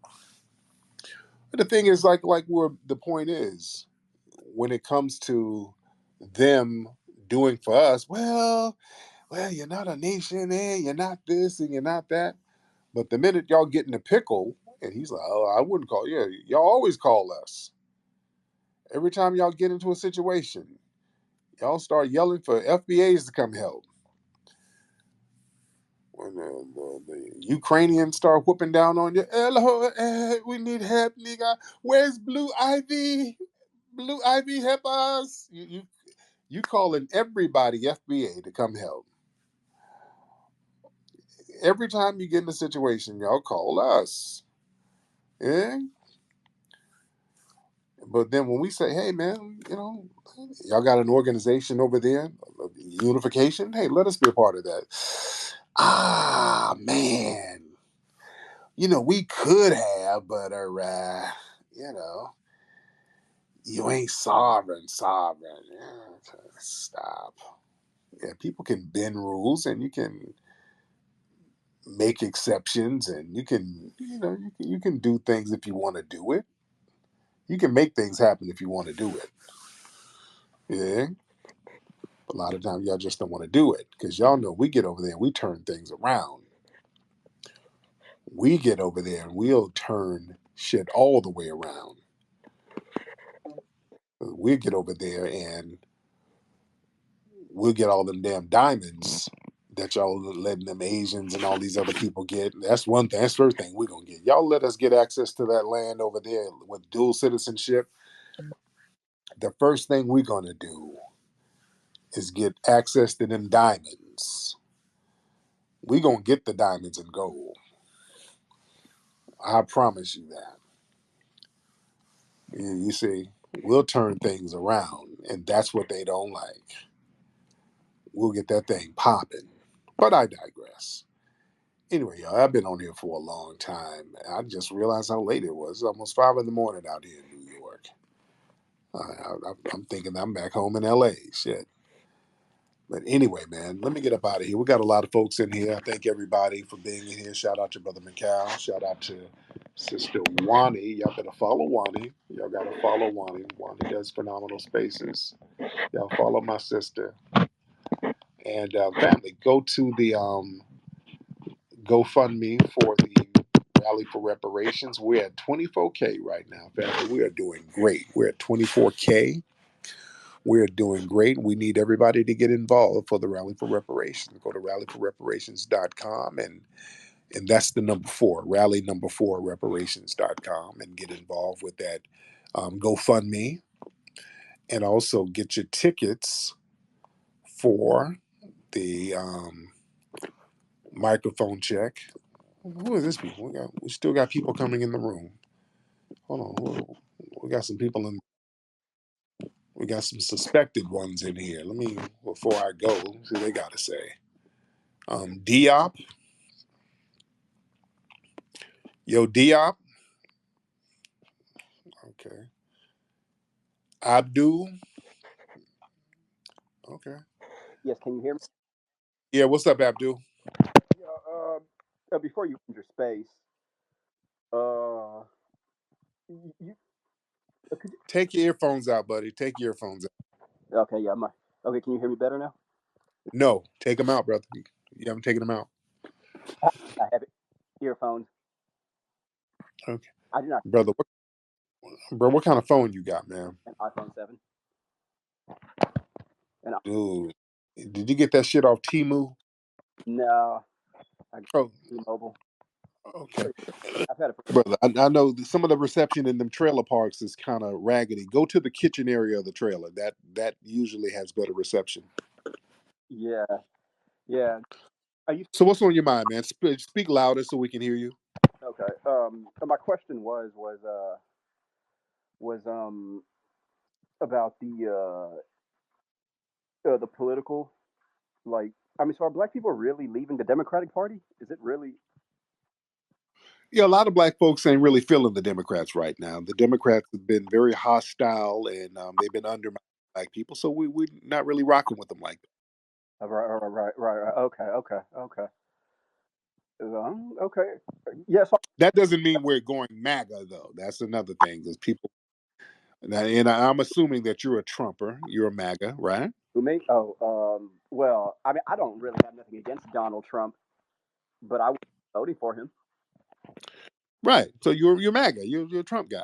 But the thing is, like where the point is, when it comes to them doing for us, well, you're not a nation, you're not this and you're not that. But the minute y'all get in a pickle, and he's like, oh, I wouldn't call you. Yeah, y'all always call us. Every time y'all get into a situation, y'all start yelling for FBAs to come help. when the Ukrainians start whooping down on you, hello, we need help, nigga. Where's Blue Ivy? Blue Ivy, help us! You calling everybody FBA to come help. Every time you get in a situation, y'all call us. Yeah. But then when we say, hey man, y'all got an organization over there, unification, hey, let us be a part of that. Ah man. We could have, but you ain't sovereign. Yeah, stop. Yeah, people can bend rules and you can make exceptions and you can do things if you want to do it. You can make things happen if you want to do it. Yeah. A lot of times y'all just don't want to do it because y'all know we get over there and we turn things around. We get over there and we'll turn shit all the way around. We'll get over there and we'll get all them damn diamonds that y'all letting them Asians and all these other people get. That's one thing. That's the first thing we're gonna get. Y'all let us get access to that land over there with dual citizenship. The first thing we're gonna do is get access to them diamonds. We're gonna get the diamonds and gold. I promise you that. You see, we'll turn things around, and that's what they don't like. We'll get that thing popping. But I digress. Anyway, y'all, I've been on here for a long time. I just realized how late it was. It's almost 5 in the morning out here in New York. I'm thinking I'm back home in LA. Shit. But anyway, man, let me get up out of here. We got a lot of folks in here. I thank everybody for being in here. Shout out to Brother McCall. Shout out to Sister Wani. Y'all better follow Wani. Y'all got to follow Wani. Wani does phenomenal spaces. Y'all follow my sister. And family, go to the GoFundMe for the Rally for Reparations. We're at 24K right now, family. We are doing great. We're at 24K. We're doing great. We need everybody to get involved for the Rally for Reparations. Go to rallyforreparations.com and that's the number 4, rally number 4 reparations.com, and get involved with that GoFundMe, and also get your tickets for the microphone check. Who is this people? We still got people coming in the room. Hold on. We got some people in. We got some suspected ones in here. Let me, before I go, see what they got to say. Diop. Yo, Diop. Okay. Abdul. Okay. Yes, can you hear me? Yeah, what's up, Abdul? Yeah, before you enter space, uh, you, could Take your earphones out, buddy. Take your earphones out. okay, yeah, okay, can you hear me better now? No, take them out, brother. You haven't taken them out. I have it. Earphones. Okay. I do not Brother, what kind of phone you got, man? an iPhone 7. And Dude, did you get that shit off Timu? no, I Oh, T-Mobile. okay. I've had it for Brother, I know some of the reception in them trailer parks is kind of raggedy. Go to the kitchen area of the trailer. That usually has better reception. yeah, yeah. Are you So what's on your mind, man? Speak louder so we can hear you. okay? My question was about the political, like, I mean, so are black people really leaving the Democratic Party? Is it really? Yeah, a lot of black folks ain't really feeling the Democrats right now. The Democrats have been very hostile and they've been undermining black people. So we're not really rocking with them like that. Right. Okay. Okay. Yes. That doesn't mean we're going MAGA, though. That's another thing. Because people, and I'm assuming that you're a Trumper. You're a MAGA, right? Who me? Oh, well, I mean, I don't really have nothing against Donald Trump, but I was voting for him. Right. So you're MAGA. You're a Trump guy.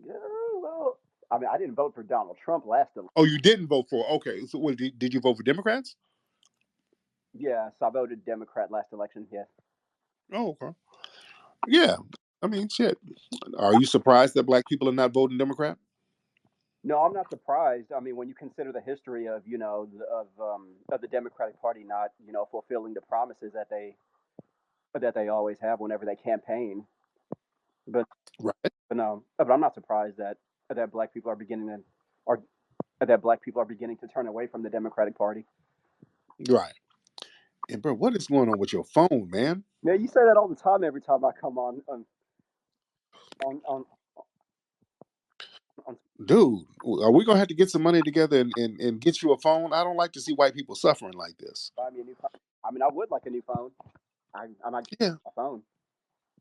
Yeah, well, I mean, I didn't vote for Donald Trump last election. Oh, you didn't vote for? Okay. So did you vote for Democrats? Yeah, so I voted Democrat last election. Yes. Oh, okay. Yeah. I mean, shit. Are you surprised that black people are not voting Democrat? No, I'm not surprised. I mean, when you consider the history of of the Democratic Party not fulfilling the promises that they always have whenever they campaign. But Right. but no, but I'm not surprised that black people are are that black people are beginning to turn away from the Democratic Party. Right. And bro, what is going on with your phone, man? Yeah, you say that all the time. Every time I come on on on. Dude, are we gonna have to get some money together and get you a phone? I don't like to see white people suffering like this. Buy me a new phone. I mean, I would like a new phone. I'm not getting Yeah. a phone.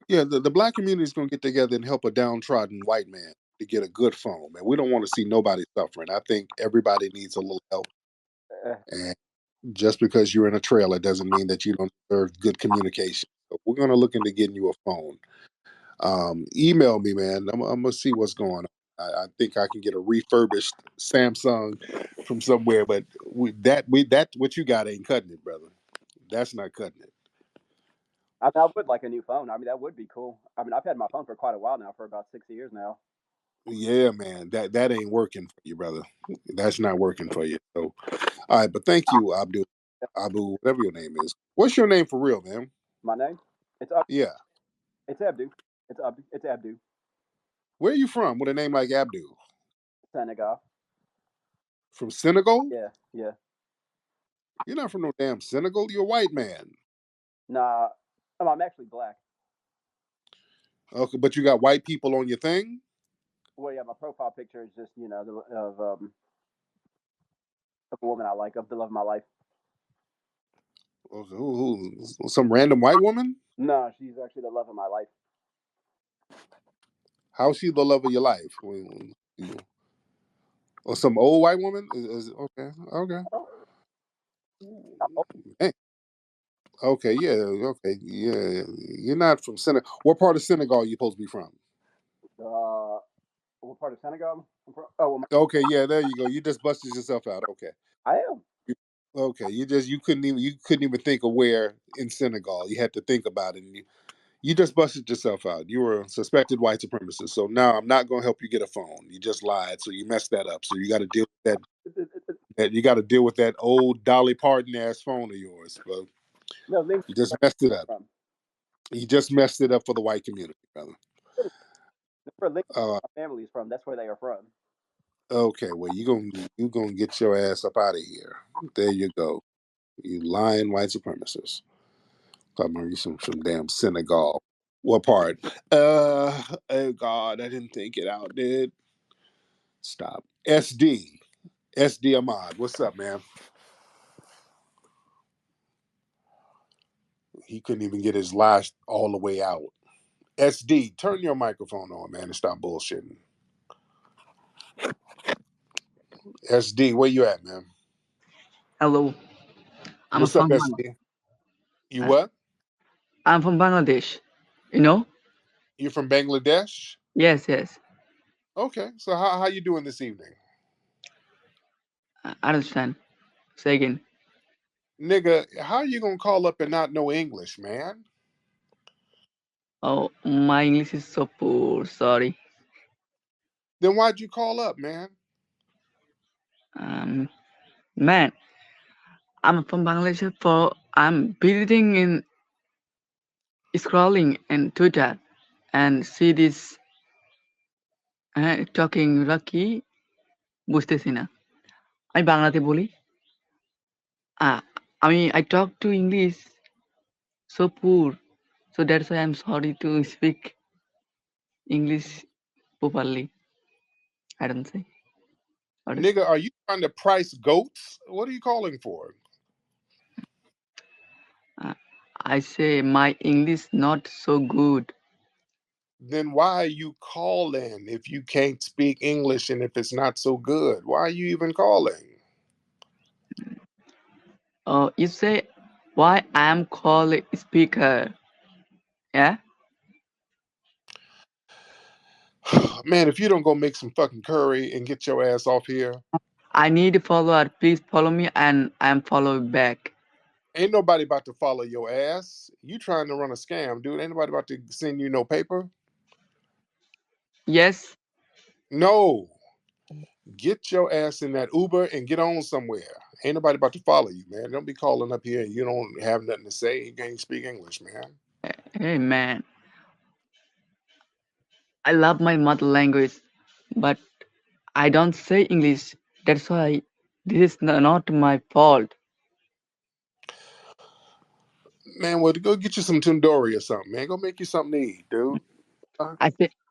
Yeah, the black community is gonna get together and help a downtrodden white man to get a good phone, man. We don't want to see nobody suffering. I think everybody needs a little help. Uh, And just because you're in a trailer doesn't mean that you don't deserve good communication. So we're gonna look into getting you a phone. Email me, man. I'm gonna see what's going on. I think I can get a refurbished Samsung from somewhere, but that what you got ain't cutting it, brother. That's not cutting it. I mean, I would like a new phone. I mean, that would be cool. I mean, I've had my phone for quite a while now, for about 6 years now. Yeah, man. That ain't working for you, brother. That's not working for you. So, all right, but thank you, Abu, whatever your name is. What's your name for real, man? My name? It's up. Yeah. It's Abdu. It's Abdu. It's Abdu. Where are you from with a name like Abdul? Senegal. From Senegal? Yeah, yeah. You're not from no damn Senegal. You're a white man. Nah, I'm actually black. Okay, but you got white people on your thing? Well, yeah, my profile picture is just of a woman I like, of the love of my life. Okay, some random white woman? No, she's actually the love of my life. How's she the love of your life? Or some old white woman? Okay, okay. Oh, Hey, okay, yeah, okay, yeah. You're not from Senegal. What part of Senegal are you supposed to be from? what part of Senegal? Oh, well, Okay, yeah, there you go. You just busted yourself out. Okay. I am. Okay, you couldn't even think of where in Senegal. You had to think about it. And you just busted yourself out. You were a suspected white supremacist. So now I'm not going to help you get a phone. You just lied, so you messed that up. So you got to deal with that. You got to deal with that old Dolly Parton ass phone of yours. But No, Link's you just messed it up. from. You just messed it up for the white community, brother. That's where Link, Uh, my family is from. That's where they are from. okay, well you gonna get your ass up out of here. There you go. You lying white supremacist. Talking about you some damn Senegal. What part? Oh God, I didn't think it out, dude. Stop. SD Ahmad. What's up, man? He couldn't even get his last all the way out. SD, turn your microphone on, man, and stop bullshitting. SD, where you at, man? Hello, I'm What's up, from SD? You uh, what? I'm from Bangladesh. You know? You from Bangladesh? Yes, yes. Okay, so how you doing this evening? I understand. Say again. Nigga, how you gonna call up and not know English, man? Oh, my English is so poor. Sorry. Then why'd you call up, man? Um, Man, I'm from Bangladesh. I'm visiting in scrolling in Twitter and see this talking Rocky বুঝতেছি না আমি বাংলাতে বলি আ- I talk to English so poor, so that's why I'm sorry to speak English properly. I don't say what is. Nigga, are you trying to price goats? What are you calling for? Uh, I say my English not so good. Then why are you calling if you can't speak English and if it's not so good? Why are you even calling? You say why I am called speaker? Yeah. Man, if you don't go make some fucking curry and get your ass off here. I need a follower. Please follow me, and I am following back. Ain't nobody about to follow your ass. You trying to run a scam, dude. Ain't nobody about to send you no paper. Yes. No. Get your ass in that Uber and get on somewhere. Ain't nobody about to follow you, man. Don't be calling up here and you don't have nothing to say. You can't speak English, man. Hey man, I love my mother language, but I don't say English. That's why this is not my fault. Man, well, go get you some tandoori or something, man. Go make you something to eat, dude.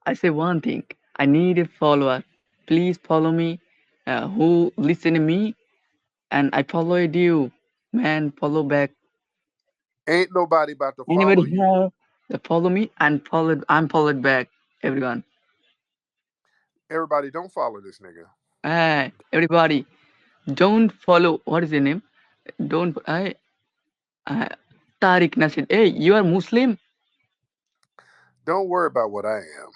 I say one thing. I need a follower. Please follow me. Who listen to me, and I followed you. Man, follow back. Ain't nobody about to follow Anybody you. here? Follow me and followed. I'm followed back. Everyone. Everybody don't follow this nigga. Everybody, don't follow. What is your name? Don't. Tariq Nasir. Hey, you are Muslim? Don't worry about what I am.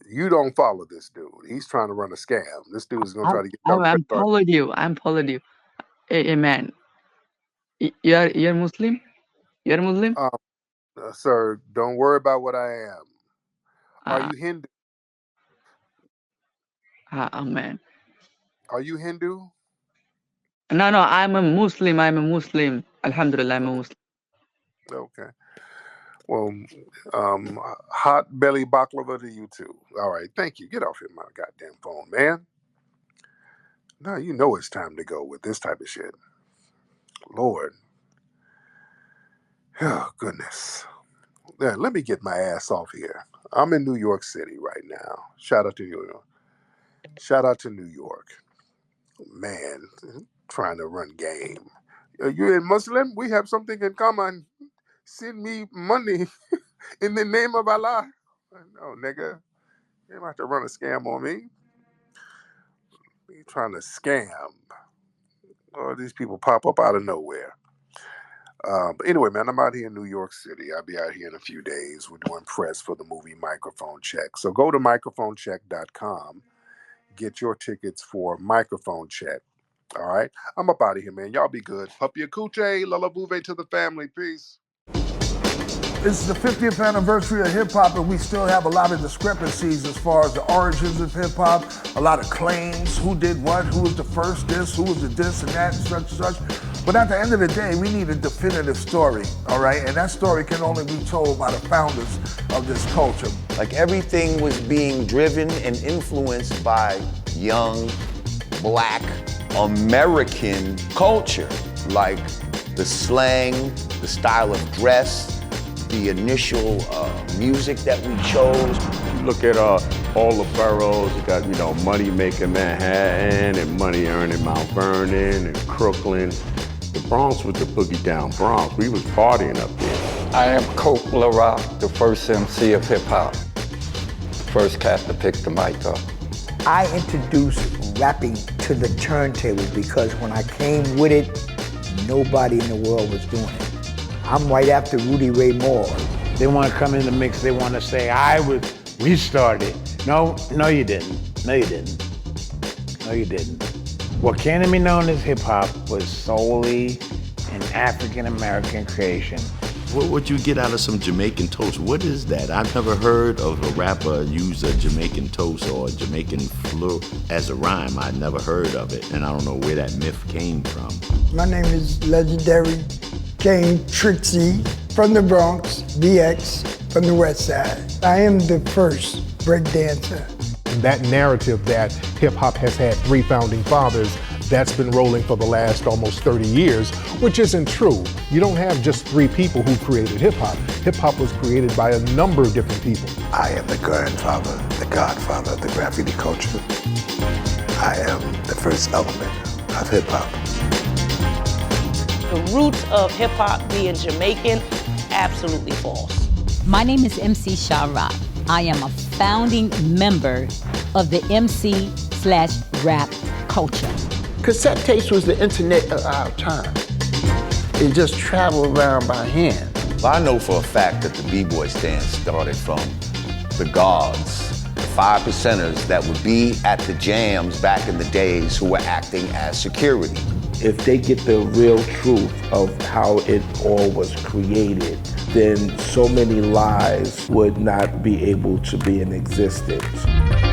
You don't follow this dude. He's trying to run a scam. This dude is gonna try to get your credit I'm card. followed you. I'm followed you. Hey man, you're Muslim? You're Muslim? Sir, don't worry about what I am. Are Ah, you Hindu? man. Are you Hindu? No, I'm a Muslim. I'm a Muslim. Alhamdulillah, I'm a Muslim. Okay. Well, hot belly baklava to you too. All right, thank you. Get off here, my goddamn phone, man. Now you know it's time to go with this type of shit. Lord. Oh, goodness. Yeah, let me get my ass off here. I'm in New York City right now. Shout out to New York. Shout out to New York. Man, trying to run game. You're a Muslim? We have something in common. Send me money in the name of Allah. No, nigga. You don't have to run a scam on me. You trying to scam. Oh, these people pop up out of nowhere. But anyway, man, I'm out here in New York City. I'll be out here in a few days. We're doing press for the movie Microphone Check. So go to microphonecheck.com. Get your tickets for Microphone Check. All right? I'm up out of here, man. Y'all be good. Puppy Akuche, Lala Bouve to the family. Peace. This is the 50th anniversary of hip hop, and we still have a lot of discrepancies as far as the origins of hip hop, a lot of claims, who did what, who was the first this, who was the this and that, and such and such. But at the end of the day, we need a definitive story, all right? And that story can only be told by the founders of this culture. Like everything was being driven and influenced by young, black, American culture. Like the slang, the style of dress, the initial music that we chose. You look at all the boroughs, you got, Money Making Manhattan and Money Earning Mount Vernon and Crooklyn. The Bronx was the boogie down Bronx. We was partying up there. I am Coke LaRock, the first MC of hip hop. First cat to pick the mic up. I introduced rapping to the turntable because when I came with it, nobody in the world was doing it. I'm right after Rudy Ray Moore. They want to come in the mix. They want to say, we started. No, you didn't. No, you didn't. No, you didn't. What came to be known as hip hop was solely an African-American creation. What you get out of some Jamaican toast? What is that? I've never heard of a rapper use a Jamaican toast or a Jamaican fleur as a rhyme. I never heard of it, and I don't know where that myth came from. My name is legendary King Trixie from the Bronx, BX from the West Side. I am the first break dancer. That narrative that hip hop has had 3 founding fathers, that's been rolling for the last almost 30 years, which isn't true. You don't have just 3 people who created hip hop. Hip hop was created by a number of different people. I am the grandfather, the godfather of the graffiti culture. I am the first element of hip hop. The roots of hip hop being Jamaican, absolutely false. My name is MC Sha-Rock. I am a founding member of the MC/rap culture. Cassette tapes was the internet of our time. It just traveled around by hand. I know for a fact that the B-boy stand started from the guards, the 5 percenters that would be at the jams back in the days who were acting as security. If they get the real truth of how it all was created, then so many lies would not be able to be in existence.